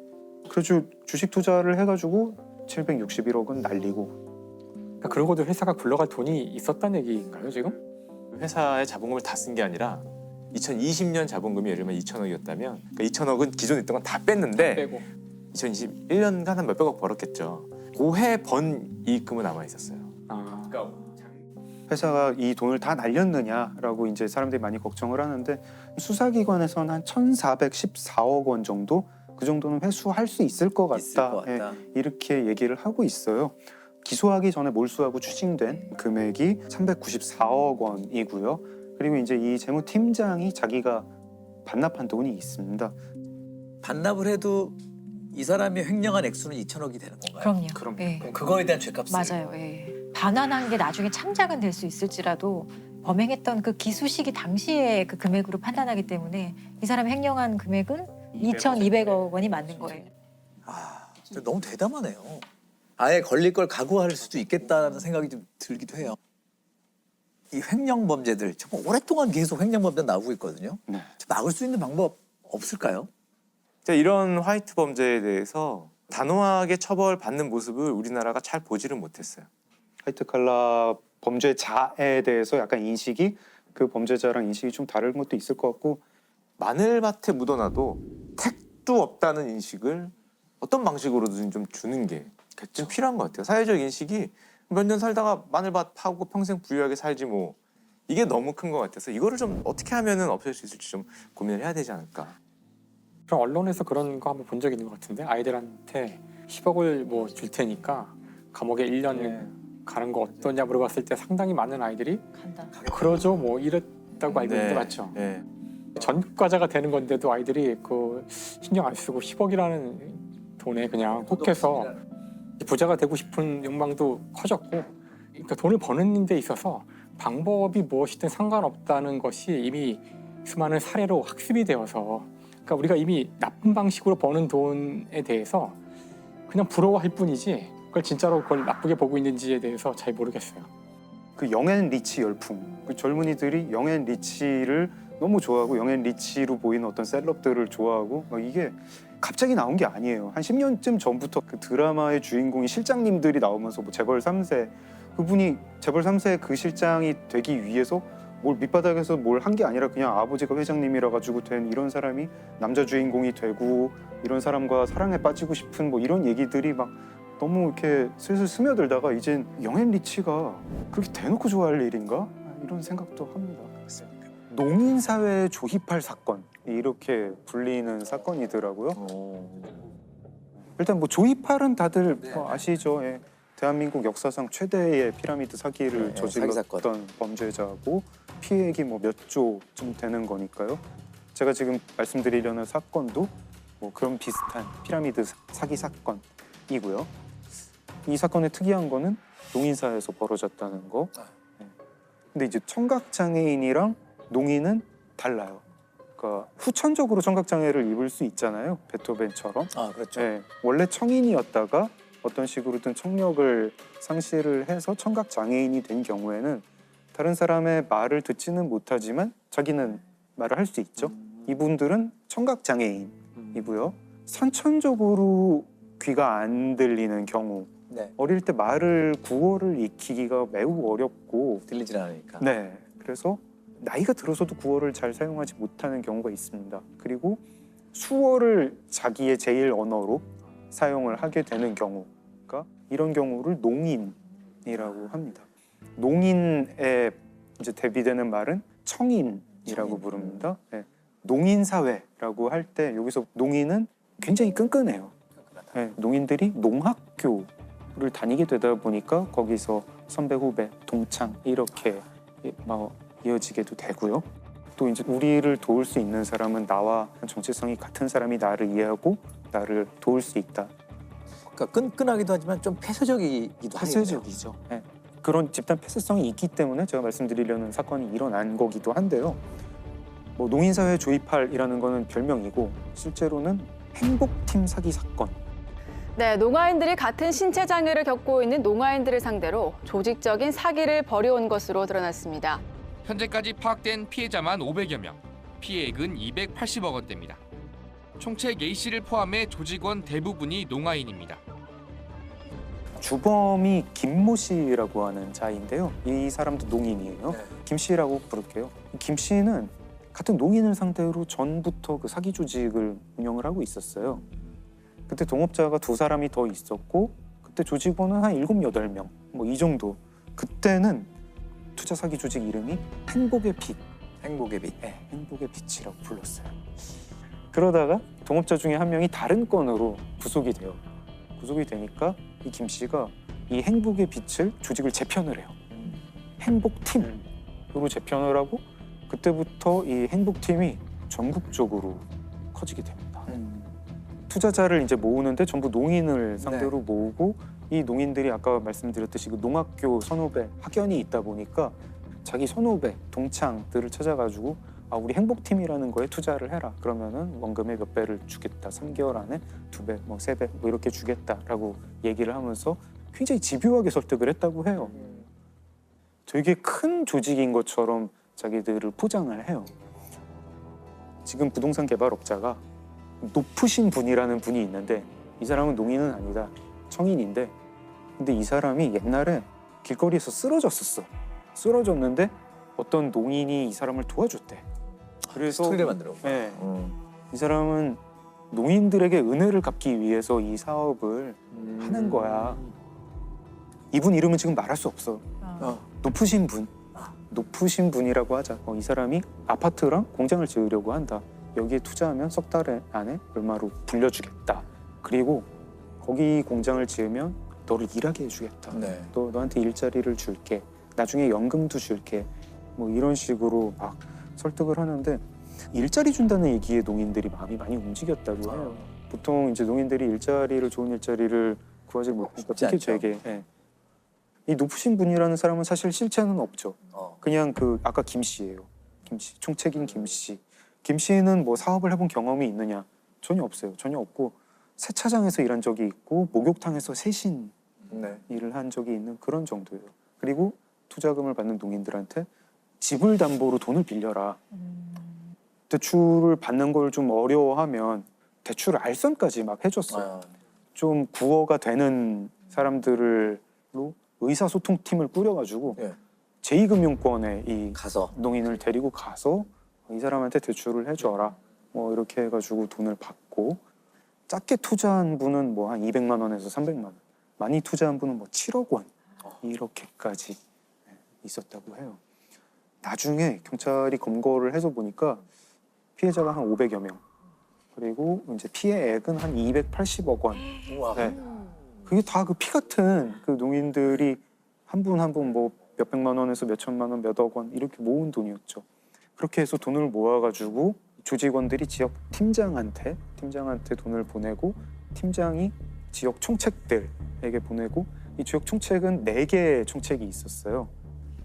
그래서 주식 투자를 해가지고 761억은 날리고. 그러니까 그러고도 회사가 굴러갈 돈이 있었다는 얘기인가요 지금? 회사의 자본금을 다 쓴 게 아니라 2020년 자본금이 예를 들면 2천억이었다면 그러니까 2천억은 기존에 있던 건 다 뺐는데 빼고 2021년간 한 몇백억 벌었겠죠. 고해 번 이익금은 남아 있었어요. 그러니까 회사가 이 돈을 다 날렸느냐라고 이제 사람들이 많이 걱정을 하는데 수사기관에서는 한 1,414억 원 정도 그 정도는 회수할 수 있을 것 같다. 예, 이렇게 얘기를 하고 있어요. 기소하기 전에 몰수하고 추징된 금액이 394억 원이고요. 그리고 이제 이 재무팀장이 자기가 반납한 돈이 있습니다. 반납을 해도 이 사람이 횡령한 액수는 2천억이 되는 건가요? 그럼요. 예. 그럼 그거에 대한 죄값을 맞아요. 예. 반환한 게 나중에 참작은 될 수 있을지라도 범행했던 그 기수 시기 당시에 그 금액으로 판단하기 때문에 이 사람이 횡령한 금액은 2,200억 원이 맞는 거예요. 진짜 너무 대담하네요. 아예 걸릴 걸 각오할 수도 있겠다는 생각이 좀 들기도 해요. 이 횡령 범죄들 정말 오랫동안 계속 횡령 범죄 나오고 있거든요. 막을 수 있는 방법 없을까요? 이런 화이트 범죄에 대해서 단호하게 처벌받는 모습을 우리나라가 잘 보지를 못했어요. 화이트 칼라 범죄자에 대해서 약간 인식이 그 범죄자랑 인식이 좀 다른 것도 있을 것 같고 마늘밭에 묻어놔도 택도 없다는 인식을 어떤 방식으로든 좀 주는 게 좀 필요한 것 같아요. 사회적 인식이 몇 년 살다가 마늘밭 파고 평생 부유하게 살지 뭐 이게 너무 큰 것 같아서 이거를 좀 어떻게 하면은 없앨 수 있을지 좀 고민을 해야 되지 않을까. 그럼 언론에서 그런 거 한번 본 적 있는 것 같은데 아이들한테 10억을 뭐 줄 테니까 감옥에 1년 가는 거 어떠냐 물어봤을 때 상당히 많은 아이들이 그러죠 뭐 이랬다고 알고 있는데 맞죠? 전과자가 되는 건데도 아이들이 그 신경 안 쓰고 10억이라는 돈에 그냥 혹해서 부자가 되고 싶은 욕망도 커졌고 그러니까 돈을 버는 데 있어서 방법이 무엇이든 상관없다는 것이 이미 수많은 사례로 학습이 되어서 그러니까 우리가 이미 나쁜 방식으로 버는 돈에 대해서 그냥 부러워할 뿐이지 그걸 진짜로 그걸 나쁘게 보고 있는지에 대해서 잘 모르겠어요. 그 영앤 리치 열풍, 그 젊은이들이 영앤 리치를 너무 좋아하고 영앤 리치로 보이는 어떤 셀럽들을 좋아하고 이게 갑자기 나온 게 아니에요. 한 10년쯤 전부터 그 드라마의 주인공이 실장님들이 나오면서 뭐 재벌 3세 그분이 재벌 3세 그 실장이 되기 위해서 뭘 밑바닥에서 뭘 한 게 아니라 그냥 아버지가 회장님이라 가지고 된 이런 사람이 남자 주인공이 되고 이런 사람과 사랑에 빠지고 싶은 뭐 이런 얘기들이 막 너무 이렇게 슬슬 스며들다가 이젠 영앤 리치가 그렇게 대놓고 좋아할 일인가? 이런 생각도 합니다. 농인사회에 조힙할 사건 이렇게 불리는 사건이더라고요. 일단 뭐 조이팔은 다들 뭐 아시죠? 예. 대한민국 역사상 최대의 피라미드 사기를 저질렀던 범죄자고 피해액이 뭐 몇 조쯤 되는 거니까요. 제가 지금 말씀드리려는 사건도 뭐 그런 비슷한 피라미드 사기 사건이고요. 이 사건의 특이한 거는 농인사회에서 벌어졌다는 거. 근데 이제 청각장애인이랑 농인은 달라요. 그러니까 후천적으로 청각장애를 입을 수 있잖아요. 베토벤처럼. 그렇죠. 네, 원래 청인이었다가 어떤 식으로든 청력을 상실을 해서 청각장애인이 된 경우에는 다른 사람의 말을 듣지는 못하지만 자기는 말을 할 수 있죠. 이분들은 청각장애인이고요. 선천적으로 귀가 안 들리는 경우 어릴 때 말을 구어를 익히기가 매우 어렵고 들리질 않으니까. 네, 그래서 나이가 들어서도 구어를 잘 사용하지 못하는 경우가 있습니다. 그리고 수어를 자기의 제일 언어로 사용을 하게 되는 경우가 이런 경우를 농인이라고 합니다. 농인에 이제 대비되는 말은 청인이라고 부릅니다. 네. 농인사회라고 할 때 여기서 농인은 굉장히 끈끈해요. 네, 농인들이 농학교를 다니게 되다 보니까 거기서 선배, 후배, 동창 이렇게 막 이어지게도 되고요. 또 이제 우리를 도울 수 있는 사람은 나와 정체성이 같은 사람이 나를 이해하고 나를 도울 수 있다. 그러니까 끈끈하기도 하지만 좀 폐쇄적이기도 하죠. 폐쇄적이죠. 네. 그런 집단 폐쇄성이 있기 때문에 제가 말씀드리려는 사건이 일어난 거기도 한데요. 뭐 농인사회 조이팔이라는 거는 별명이고 실제로는 행복팀 사기 사건. 네, 농아인들이 같은 신체 장애를 겪고 있는 농아인들을 상대로 조직적인 사기를 벌여온 것으로 드러났습니다. 현재까지 파악된 피해자만 500여 명, 피해액은 280억 원대입니다. 총책 A씨를 포함해 조직원 대부분이 농아인입니다. 주범이 김모 씨라고 하는 자인데요. 이 사람도 농인이에요. 김 씨라고 부를게요. 김 씨는 같은 농인을 상대로 전부터 그 사기 조직을 운영을 하고 있었어요. 그때 동업자가 2사람이 더 있었고 그때 조직원은 한 7, 8명 뭐 이 정도. 그때는 투자 사기 조직 이름이 행복의 빛. 행복의 빛. 네, 행복의 빛이라고 불렀어요. 그러다가 동업자 중에 한 명이 다른 건으로 구속이 돼요. 구속이 되니까 이 김 씨가 이 행복의 빛을 조직을 재편을 해요. 행복팀으로 재편을 하고 그때부터 이 행복팀이 전국적으로 커지게 됩니다. 투자자를 이제 모으는데 전부 농인을 상대로 모으고 이 농인들이 아까 말씀드렸듯이 그 농학교 선후배 학연이 있다 보니까 자기 선후배 동창들을 찾아가지고 우리 행복팀이라는 거에 투자를 해라. 그러면은 원금의 몇 배를 주겠다. 3개월 안에 2배, 뭐 3배 뭐 이렇게 주겠다라고 얘기를 하면서 굉장히 집요하게 설득을 했다고 해요. 되게 큰 조직인 것처럼 자기들을 포장을 해요. 지금 부동산 개발업자가 높으신 분이라는 분이 있는데 이 사람은 농인은 아니다. 청인인데 근데 이 사람이 옛날에 길거리에서 쓰러졌었어. 쓰러졌는데 어떤 농인이 이 사람을 도와줬대. 그래서 스토리를 만들어. 네. 이 사람은 농인들에게 은혜를 갚기 위해서 이 사업을 하는 거야. 이분 이름은 지금 말할 수 없어. 높으신 분. 높으신 분이라고 하자. 이 사람이 아파트랑 공장을 지으려고 한다. 여기에 투자하면 석 달 안에 얼마로 불려주겠다. 그리고 거기 공장을 지으면 너를 일하게 해주겠다. 네. 또 너한테 일자리를 줄게. 나중에 연금도 줄게. 뭐 이런 식으로 막 설득을 하는데 일자리 준다는 얘기에 농인들이 마음이 많이 움직였다고 해요. 보통 이제 농인들이 좋은 일자리를 구하지 못하니까 특히 되게 이 높으신 분이라는 사람은 사실 실체는 없죠. 그냥 그 아까 김 씨예요. 김 씨, 총책인 김 씨. 김 씨는 뭐 사업을 해본 경험이 있느냐? 전혀 없어요. 전혀 없고 세차장에서 일한 적이 있고 목욕탕에서 세신 일을 한 적이 있는 그런 정도예요. 그리고 투자금을 받는 농인들한테 집을 담보로 돈을 빌려라. 대출을 받는 걸 좀 어려워하면 대출 알선까지 막 해줬어요. 좀 구어가 되는 사람들로 의사소통팀을 꾸려가지고 제2금융권에 이 농인을 데리고 가서 이 사람한테 대출을 해줘라. 뭐 이렇게 해가지고 돈을 받고 작게 투자한 분은 뭐 한 200만 원에서 300만 원, 많이 투자한 분은 뭐 7억 원 이렇게까지 있었다고 해요. 나중에 경찰이 검거를 해서 보니까 피해자가 한 500여 명, 그리고 이제 피해액은 한 280억 원. 네. 그게 다 그 피 같은 그 농인들이 한 분 한 분 뭐 몇백만 원에서 몇천만 원, 몇억 원 이렇게 모은 돈이었죠. 그렇게 해서 돈을 모아가지고 조직원들이 지역 팀장한테 돈을 보내고 팀장이 지역 총책들에게 보내고 이 지역 총책은 4개의 총책이 있었어요.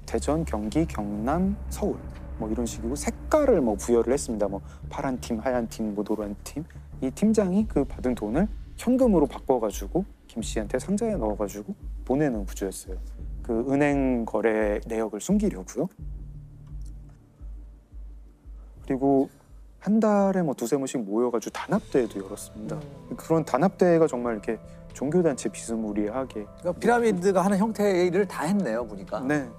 대전, 경기, 경남, 서울 뭐 이런 식이고 색깔을 뭐 부여를 했습니다. 뭐 파란 팀, 하얀 팀, 뭐 노란 팀. 이 팀장이 그 받은 돈을 현금으로 바꿔가지고 김 씨한테 상자에 넣어가지고 보내는 구조였어요. 그 은행 거래 내역을 숨기려고요. 그리고 한 달에 뭐 2-3번씩 모여가지고 단합대회도 열었습니다. 그런 단합대회가 정말 이렇게 종교단체 비스무리하게. 그러니까 피라미드가 하는 형태의 일을 다 했네요, 보니까. 네.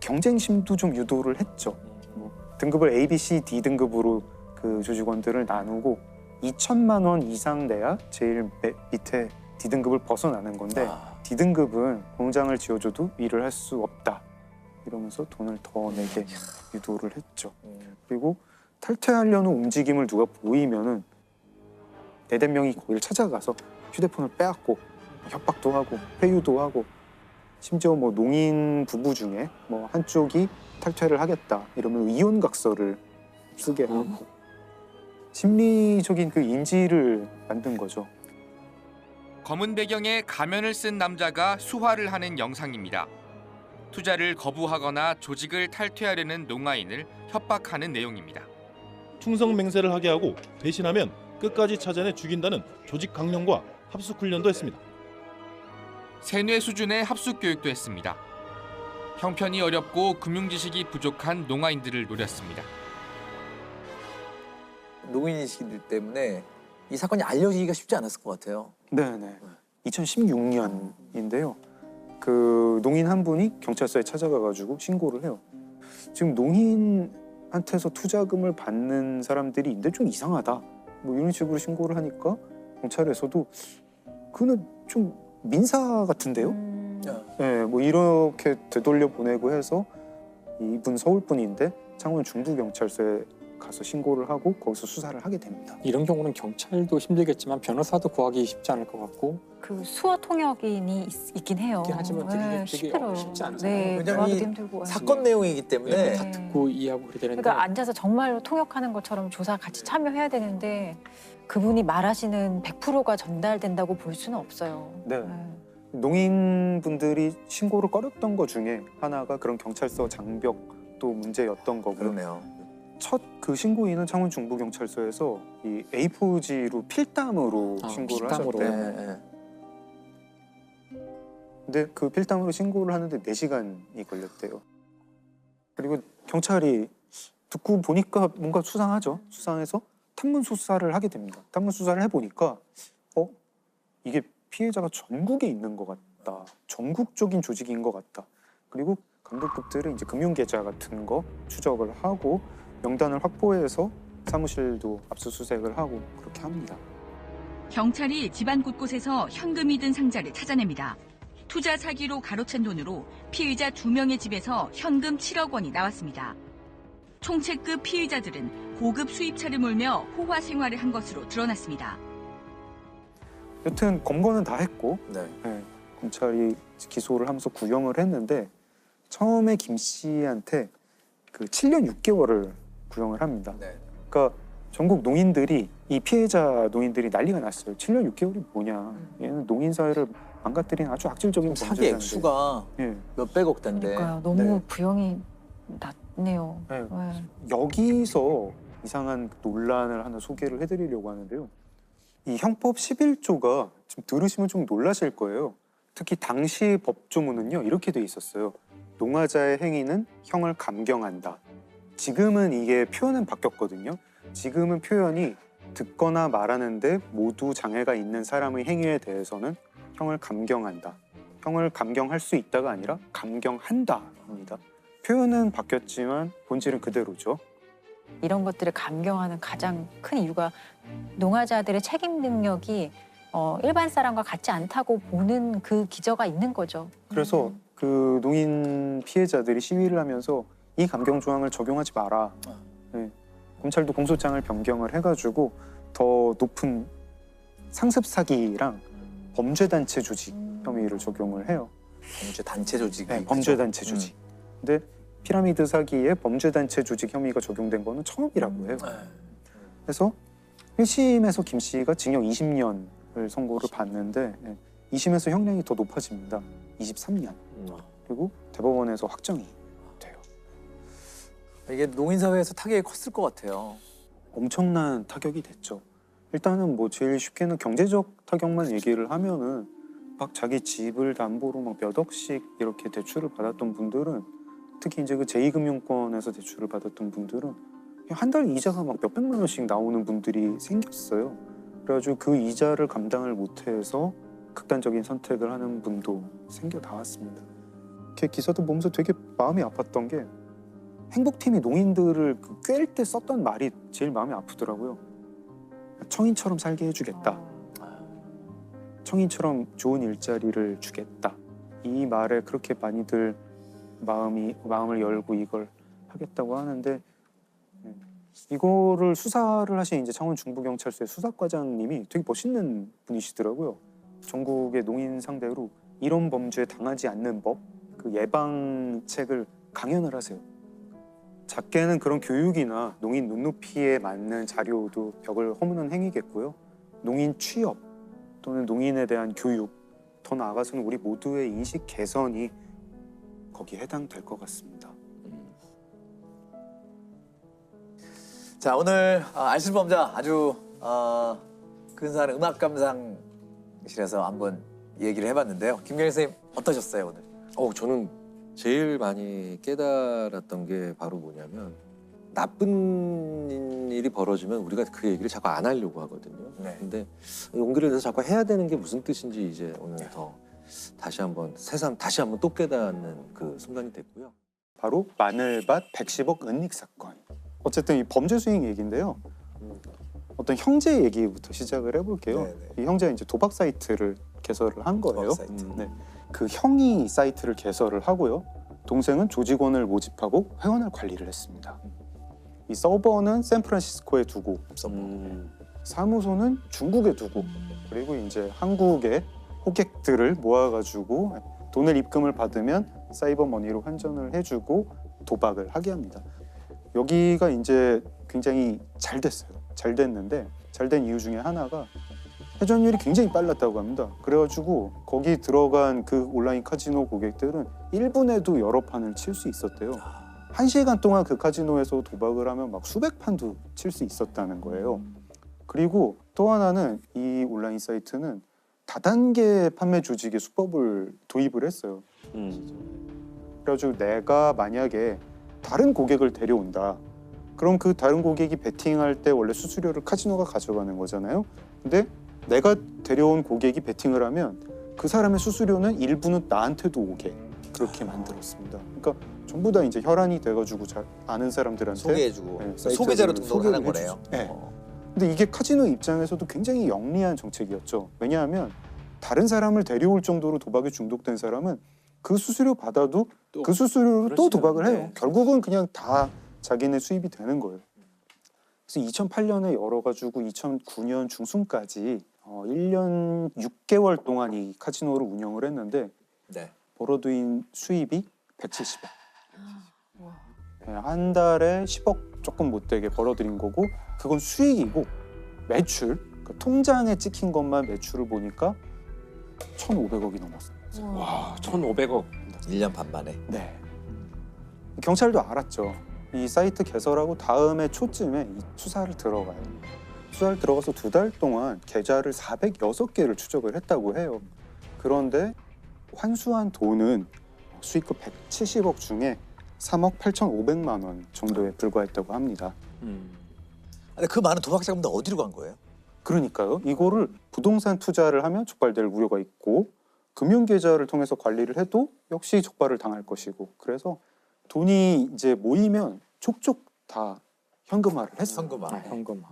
경쟁심도 좀 유도를 했죠. 뭐 등급을 A, B, C, D 등급으로 그 조직원들을 나누고 2천만 원 이상 내야 제일 밑에 D 등급을 벗어나는 건데 D 등급은 공장을 지어줘도 일을 할 수 없다. 이러면서 돈을 더 내게 유도를 했죠. 그리고 탈퇴하려는 움직임을 누가 보이면은 4-5명이 거기를 찾아가서 휴대폰을 빼앗고 협박도 하고 회유도 하고 심지어 뭐 농인 부부 중에 뭐 한쪽이 탈퇴를 하겠다 이러면 이혼각서를 쓰게 하고 심리적인 그 인지를 만든 거죠. 검은 배경에 가면을 쓴 남자가 수화를 하는 영상입니다. 투자를 거부하거나 조직을 탈퇴하려는 농아인을 협박하는 내용입니다. 충성 맹세를 하게 하고 배신하면 끝까지 찾아내 죽인다는 조직 강령과 합숙 훈련도 했습니다. 세뇌 수준의 합숙 교육도 했습니다. 형편이 어렵고 금융 지식이 부족한 농아인들을 노렸습니다. 농인이시기 때문에 이 사건이 알려지기가 쉽지 않았을 것 같아요. 네네. 2016년인데요. 그 농인 한 분이 경찰서에 찾아가가지고 신고를 해요. 지금 농인한테서 투자금을 받는 사람들이 있는데 좀 이상하다. 뭐 이런 식으로 신고를 하니까 경찰에서도 그는 좀 민사 같은데요? 네, 뭐 이렇게 되돌려 보내고 해서 이분 서울 분인데 창원 중부경찰서에 가서 신고를 하고 거기서 수사를 하게 됩니다. 이런 경우는 경찰도 힘들겠지만 변호사도 구하기 쉽지 않을 것 같고 그 수화 통역인이 있긴 해요. 하지만 되게 쉽지 않잖아요. 네, 왜냐면 이 힘들고 사건 내용이기 때문에 다 듣고 이해하고 그래야 되는데 그러니까 앉아서 정말로 통역하는 것처럼 조사 같이 참여해야 되는데 그분이 말하시는 100%가 전달된다고 볼 수는 없어요. 네. 농인분들이 신고를 꺼렸던 것 중에 하나가 그런 경찰서 장벽도 문제였던 거고요. 그러네요. 첫 그 신고인은 창원 중부경찰서에서 이 A4지로 필담으로 신고를 필담으로. 하셨대요. 근데 그 필담으로 신고를 하는데 4시간이 걸렸대요. 그리고 경찰이 듣고 보니까 뭔가 수상하죠. 수상해서 탐문 수사를 하게 됩니다. 탐문 수사를 해보니까 이게 피해자가 전국에 있는 것 같다. 전국적인 조직인 것 같다. 그리고 간부급들은 이제 금융계좌 같은 거 추적을 하고 명단을 확보해서 사무실도 압수수색을 하고 그렇게 합니다. 경찰이 집안 곳곳에서 현금이 든 상자를 찾아냅니다. 투자 사기로 가로챈 돈으로 피의자 2명의 집에서 현금 7억 원이 나왔습니다. 총책급 피의자들은 고급 수입차를 몰며 호화 생활을 한 것으로 드러났습니다. 여튼 검거는 다 했고 검찰이 기소를 하면서 구형을 했는데 처음에 김 씨한테 그 7년 6개월을 구형을 합니다. 그러니까 전국 노인들이 이 피해자 노인들이 난리가 났어요. 7년 6개월이 뭐냐. 얘는 노인 사회를 망가뜨린 아주 악질적인 사기 액수가 몇백억 대인데. 그러니까요. 너무 구형이 낮네요. 네. 여기서 이상한 논란을 하나 소개를 해드리려고 하는데요. 이 형법 11조가 지금 들으시면 좀 놀라실 거예요. 특히 당시 법조문은요 이렇게 돼 있었어요. 농하자의 행위는 형을 감경한다. 지금은 이게 표현은 바뀌었거든요. 지금은 표현이 듣거나 말하는데 모두 장애가 있는 사람의 행위에 대해서는 형을 감경한다. 형을 감경할 수 있다가 아니라 감경한다 합니다. 표현은 바뀌었지만 본질은 그대로죠. 이런 것들을 감경하는 가장 큰 이유가 농하자들의 책임 능력이 일반 사람과 같지 않다고 보는 그 기저가 있는 거죠. 그래서 그 노인 피해자들이 시위를 하면서 이 감경 조항을 적용하지 마라. 검찰도 공소장을 변경을 해가지고 더 높은 상습 사기랑 범죄단체 조직 혐의를 적용을 해요. 범죄단체 조직. 네, 범죄단체 조직. 근데 피라미드 사기에 범죄단체 조직 혐의가 적용된 거는 처음이라고 해요. 그래서 1심에서 김 씨가 징역 20년을 선고를 받는데 2심에서 형량이 더 높아집니다. 23년. 그리고 대법원에서 확정이 돼요. 이게 노인 사회에서 타격이 컸을 것 같아요. 엄청난 타격이 됐죠. 일단은 뭐 제일 쉽게는 경제적 타격만 얘기를 하면은 막 자기 집을 담보로 막 몇 억씩 이렇게 대출을 받았던 분들은 특히 이제 그 제2금융권에서 대출을 받았던 분들은 한 달 이자가 막 몇백만 원씩 나오는 분들이 생겼어요. 그래가지고 그 이자를 감당을 못해서 극단적인 선택을 하는 분도 생겨 나왔습니다. 이렇게 기사도 보면서 되게 마음이 아팠던 게 행복팀이 노인들을 꿰일 때 썼던 말이 제일 마음이 아프더라고요. 청인처럼 살게 해주겠다. 청인처럼 좋은 일자리를 주겠다. 이 말에 그렇게 많이들 마음을 열고 이걸 하겠다고 하는데 이거를 수사를 하신 이제 창원 중부경찰서의 수사과장님이 되게 멋있는 분이시더라고요. 전국의 노인 상대로 이런 범죄에 당하지 않는 법, 그 예방책을 강연을 하세요. 작게는 그런 교육이나 노인 눈높이에 맞는 자료도 벽을 허무는 행위겠고요. 노인 취업 또는 노인에 대한 교육, 더 나아가서는 우리 모두의 인식 개선이 거기에 해당될 것 같습니다. 자, 오늘 알쓸범자 아주 근사한 음악 감상실에서 한번 얘기를 해봤는데요. 김경일 선생님 어떠셨어요 오늘? 저는 제일 많이 깨달았던 게 바로 뭐냐면 나쁜 일이 벌어지면 우리가 그 얘기를 자꾸 안 하려고 하거든요. 근데 용기를 내서 자꾸 해야 되는 게 무슨 뜻인지 이제 오늘 더 새삼 다시 한번 또 깨닫는 그 순간이 됐고요. 바로 마늘밭 110억 은닉 사건. 어쨌든 이 범죄 수행 얘기인데요. 어떤 형제 얘기부터 시작을 해볼게요. 이 형제가 이제 도박 사이트를 개설을 한 거예요. 그 형이 사이트를 개설을 하고요. 동생은 조직원을 모집하고 회원을 관리를 했습니다. 이 서버는 샌프란시스코에 두고 사무소는 중국에 두고 그리고 이제 한국의 호객들을 모아가지고 돈을 입금을 받으면 사이버 머니로 환전을 해주고 도박을 하게 합니다. 여기가 이제 굉장히 잘 됐어요. 잘 됐는데 잘 된 이유 중에 하나가 회전율이 굉장히 빨랐다고 합니다. 그래가지고 거기 들어간 그 온라인 카지노 고객들은 1분에도 여러 판을 칠 수 있었대요. 1시간 동안 그 카지노에서 도박을 하면 막 수백 판도 칠 수 있었다는 거예요. 그리고 또 하나는 이 온라인 사이트는 다단계 판매 조직의 수법을 도입을 했어요. 그래가지고 내가 만약에 다른 고객을 데려온다. 그럼 그 다른 고객이 베팅할 때 원래 수수료를 카지노가 가져가는 거잖아요. 근데 내가 데려온 고객이 베팅을 하면 그 사람의 수수료는 일부는 나한테도 오게 그렇게 만들었습니다. 그러니까 전부 다 이제 혈안이 돼가지고 잘 아는 사람들한테 소개해주고 사이트를 소비자로 등록을 하는 소개를 거네요. 해주죠. 네. 근데 이게 카지노 입장에서도 굉장히 영리한 정책이었죠. 왜냐하면 다른 사람을 데려올 정도로 도박에 중독된 사람은 그 수수료 받아도 그 수수료로 또 도박을 해요. 네. 결국은 그냥 다 자기네 수입이 되는 거예요. 그래서 2008년에 열어가지고 2009년 중순까지 1년 6개월 동안 이 카지노를 운영을 했는데 네. 벌어들인 수입이 170억. 네, 한 달에 10억 조금 못 되게 벌어들인 거고 그건 수익이고 매출, 그러니까 통장에 찍힌 것만 매출을 보니까 1,500억이 넘었어요. 와, 1,500억. 1년 반 만에. 네. 경찰도 알았죠. 이 사이트 개설하고 다음해 초쯤에 이 수사를 들어가요. 수사를 들어가서 2달 동안 계좌를 406개를 추적을 했다고 해요. 그런데 환수한 돈은 수익금 170억 중에 3억 8,500만 원 정도에 불과했다고 합니다. 근데 그 많은 도박 자금도 어디로 간 거예요? 그러니까요. 이거를 부동산 투자를 하면 적발될 우려가 있고 금융계좌를 통해서 관리를 해도 역시 적발을 당할 것이고 그래서 돈이 이제 모이면 족족 다 현금화를 했어요. 현금화.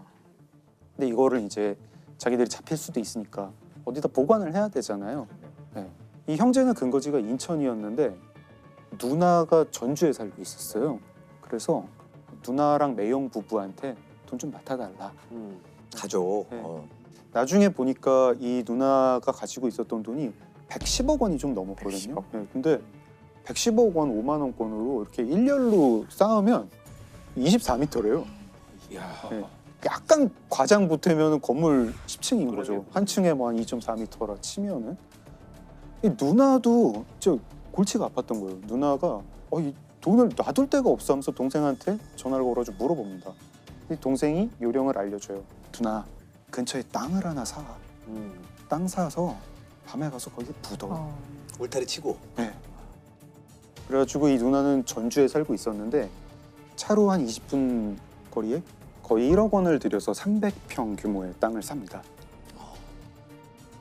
근데 이거를 이제 자기들이 잡힐 수도 있으니까 어디다 보관을 해야 되잖아요. 네. 이 형제는 근거지가 인천이었는데 누나가 전주에 살고 있었어요. 그래서 누나랑 매형 부부한테 돈 좀 맡아달라. 가족. 네. 나중에 보니까 이 누나가 가지고 있었던 돈이 110억 원이 좀 넘었거든요. 110억. 네, 근데 110억 원 5만 원권으로 이렇게 일렬로 쌓으면 24m래요. 네. 약간 과장 보태면 건물 10층인 거죠. 한 층에 뭐 한 2.4m라 치면은 이 누나도 저 골치가 아팠던 거예요. 누나가 이 돈을 놔둘 데가 없어 하면서 동생한테 전화를 걸어서 물어봅니다. 이 동생이 요령을 알려줘요. 누나 근처에 땅을 하나 사. 땅 사서 밤에 가서 거기에 묻어. 울타리 치고. 네. 그래가지고 이 누나는 전주에 살고 있었는데 차로 한 20분 거리에 거의 1억 원을 들여서 300평 규모의 땅을 삽니다.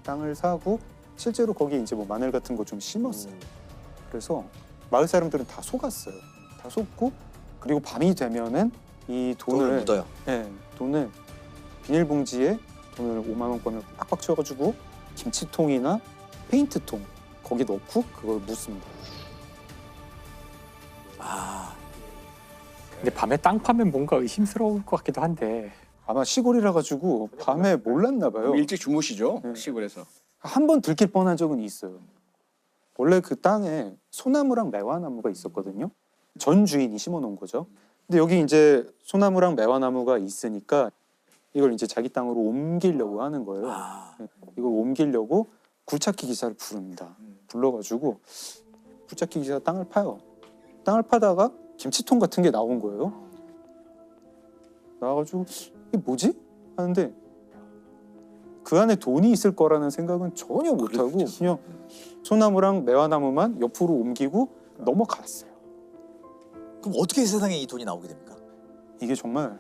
땅을 사고 실제로 거기에 이제 뭐 마늘 같은 거 좀 심었어요. 그래서 마을 사람들은 다 속았어요. 다 속고 그리고 밤이 되면은 이 돈을 묻어요. 네, 돈을 비닐봉지에 돈을 5만 원권을 빡빡 채워가지고 김치통이나 페인트통 거기 넣고 그걸 묻습니다. 근데 밤에 땅 파면 뭔가 의심스러울 것 같기도 한데. 아마 시골이라 가지고 밤에 몰랐나 봐요. 일찍 주무시죠? 시골에서. 한 번 들킬 뻔한 적은 있어요. 원래 그 땅에 소나무랑 매화나무가 있었거든요. 전 주인이 심어놓은 거죠. 근데 여기 이제 소나무랑 매화나무가 있으니까 이걸 이제 자기 땅으로 옮기려고 하는 거예요. 이걸 옮기려고 굴착기 기사를 부릅니다. 불러가지고 굴착기 기사가 땅을 파요. 땅을 파다가 김치통 같은 게 나온 거예요. 나와가지고 이게 뭐지? 하는데 그 안에 돈이 있을 거라는 생각은 전혀 못하고 그냥 소나무랑 매화나무만 옆으로 옮기고 넘어갔어요. 그럼 어떻게 세상에 이 돈이 나오게 됩니까? 이게 정말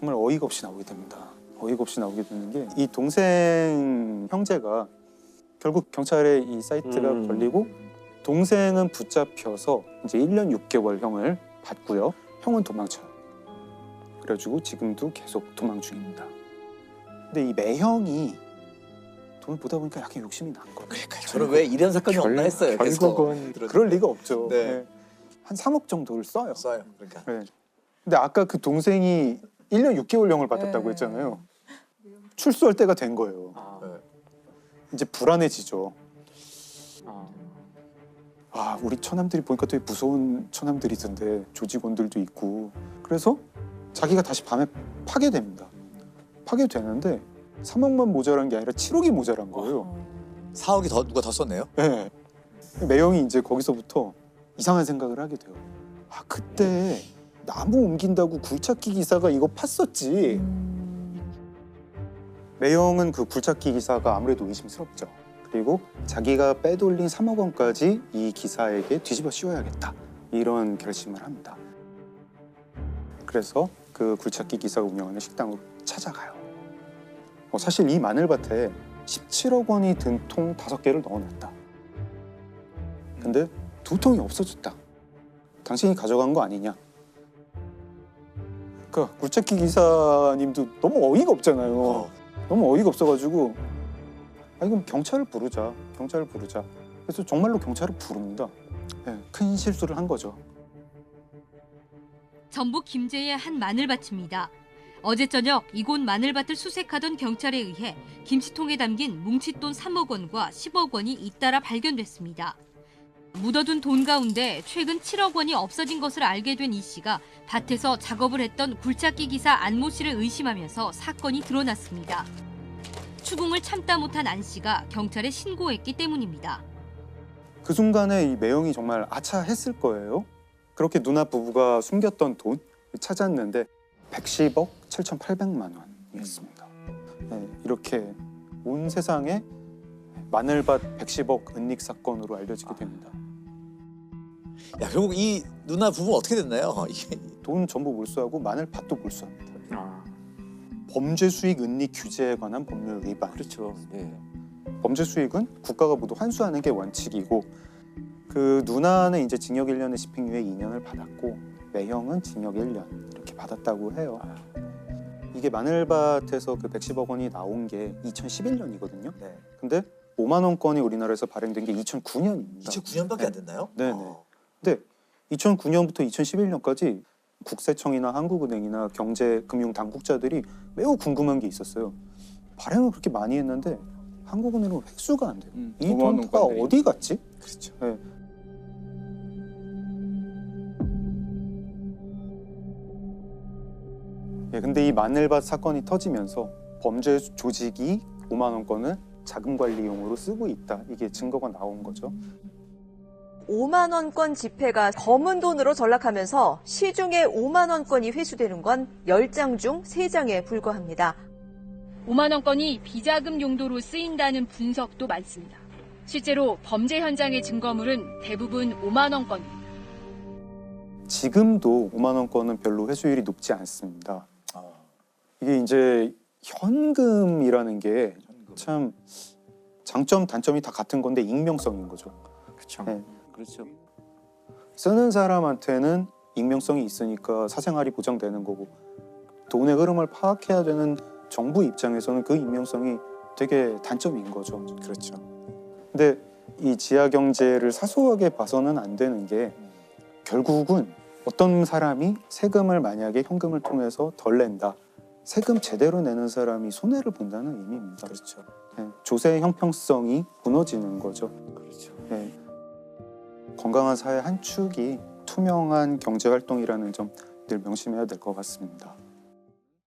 어이가 없이 나오게 됩니다. 어이가 없이 나오게 되는 게 이 동생 형제가 결국 경찰에 이 사이트가 걸리고 동생은 붙잡혀서 이제 1년 6개월 형을 받고요. 형은 도망쳐요. 그래가지고 지금도 계속 도망 중입니다. 근데 이 매형이 돈을 보다 보니까 약간 욕심이 난 거예요. 그러니까요. 저는 왜 이런 사건이 없나 했어요. 결국은 그럴 리가 없죠. 네. 네. 한 3억 정도를 써요. 그러니까. 네. 근데 아까 그 동생이 1년 6개월형을 받았다고 했잖아요. 출소할 때가 된 거예요. 이제 불안해지죠. 우리 처남들이 보니까 되게 무서운 처남들이던데 조직원들도 있고. 그래서 자기가 다시 밤에 파괴됩니다. 파괴되는데 3억만 모자란 게 아니라 7억이 모자란 거예요. 4억이 누가 더 썼네요? 네. 매형이 이제 거기서부터 이상한 생각을 하게 돼요. 그때 나무 옮긴다고 굴착기 기사가 이거 팠었지. 매형은 그 굴착기 기사가 아무래도 의심스럽죠. 그리고 자기가 빼돌린 3억 원까지 이 기사에게 뒤집어 씌워야겠다. 이런 결심을 합니다. 그래서 그 굴착기 기사가 운영하는 식당으로 찾아가요. 사실 이 마늘밭에 17억 원이 든 통 5개를 넣어놨다. 근데 2통이 없어졌다. 당신이 가져간 거 아니냐? 그 굴착기 기사님도 너무 어이가 없잖아요. 너무 어이가 없어가지고 그럼 경찰을 부르자. 경찰을 부르자. 그래서 정말로 경찰을 부릅니다. 네, 큰 실수를 한 거죠. 전북 김제의 한 마늘밭입니다. 어제 저녁 이곳 마늘밭을 수색하던 경찰에 의해 김치통에 담긴 뭉칫돈 3억 원과 10억 원이 잇따라 발견됐습니다. 묻어둔 돈 가운데 최근 7억 원이 없어진 것을 알게 된 이 씨가 밭에서 작업을 했던 굴착기 기사 안모 씨를 의심하면서 사건이 드러났습니다. 추궁을 참다 못한 안 씨가 경찰에 신고했기 때문입니다. 그 순간에 이 매형이 정말 아차했을 거예요. 그렇게 누나 부부가 숨겼던 돈 찾았는데 110억 7,800만 원이었습니다. 네, 이렇게 온 세상에 마늘밭 110억 은닉 사건으로 알려지게 됩니다. 야, 결국 이 누나 부부는 어떻게 됐나요? 돈 전부 몰수하고 마늘밭도 몰수합니다. 범죄 수익 은닉 규제에 관한 법률 위반. 그렇죠. 예. 범죄 수익은 국가가 모두 환수하는 게 원칙이고 그 누나는 이제 징역 1년에 집행유예 2년을 받았고 매형은 징역 1년 이렇게 받았다고 해요. 이게 마늘밭에서 그 110억 원이 나온 게 2011년이거든요. 네. 근데 5만 원권이 우리나라에서 발행된 게 2009년입니다. 2009년밖에 안 됐나요? 네네. 근데 2009년부터 2011년까지 국세청이나 한국은행이나 경제금융당국자들이 매우 궁금한 게 있었어요. 발행을 그렇게 많이 했는데 한국은행은 회수가 안 돼요. 이 돈가 어디 갔지? 그렇죠. 네. 근데 이 마늘밭 사건이 터지면서 범죄 조직이 5만 원권을 자금 관리용으로 쓰고 있다. 이게 증거가 나온 거죠. 5만 원권 지폐가 검은 돈으로 전락하면서 시중에 5만 원권이 회수되는 건 10장 중 3장에 불과합니다. 5만 원권이 비자금 용도로 쓰인다는 분석도 많습니다. 실제로 범죄 현장의 증거물은 대부분 5만 원권입니다. 지금도 5만 원권은 별로 회수율이 높지 않습니다. 이게 이제 현금이라는 게 참 장점 단점이 다 같은 건데 익명성인 거죠. 그렇죠. 네. 그렇죠. 쓰는 사람한테는 익명성이 있으니까 사생활이 보장되는 거고 돈의 흐름을 파악해야 되는 정부 입장에서는 그 익명성이 되게 단점인 거죠. 그렇죠. 근데 이 지하 경제를 사소하게 봐서는 안 되는 게 결국은 어떤 사람이 세금을 만약에 현금을 통해서 덜 낸다. 세금 제대로 내는 사람이 손해를 본다는 의미입니다. 그렇죠. 네, 조세 형평성이 무너지는 거죠. 그렇죠. 네, 건강한 사회 한 축이 투명한 경제 활동이라는 점 늘 명심해야 될 것 같습니다.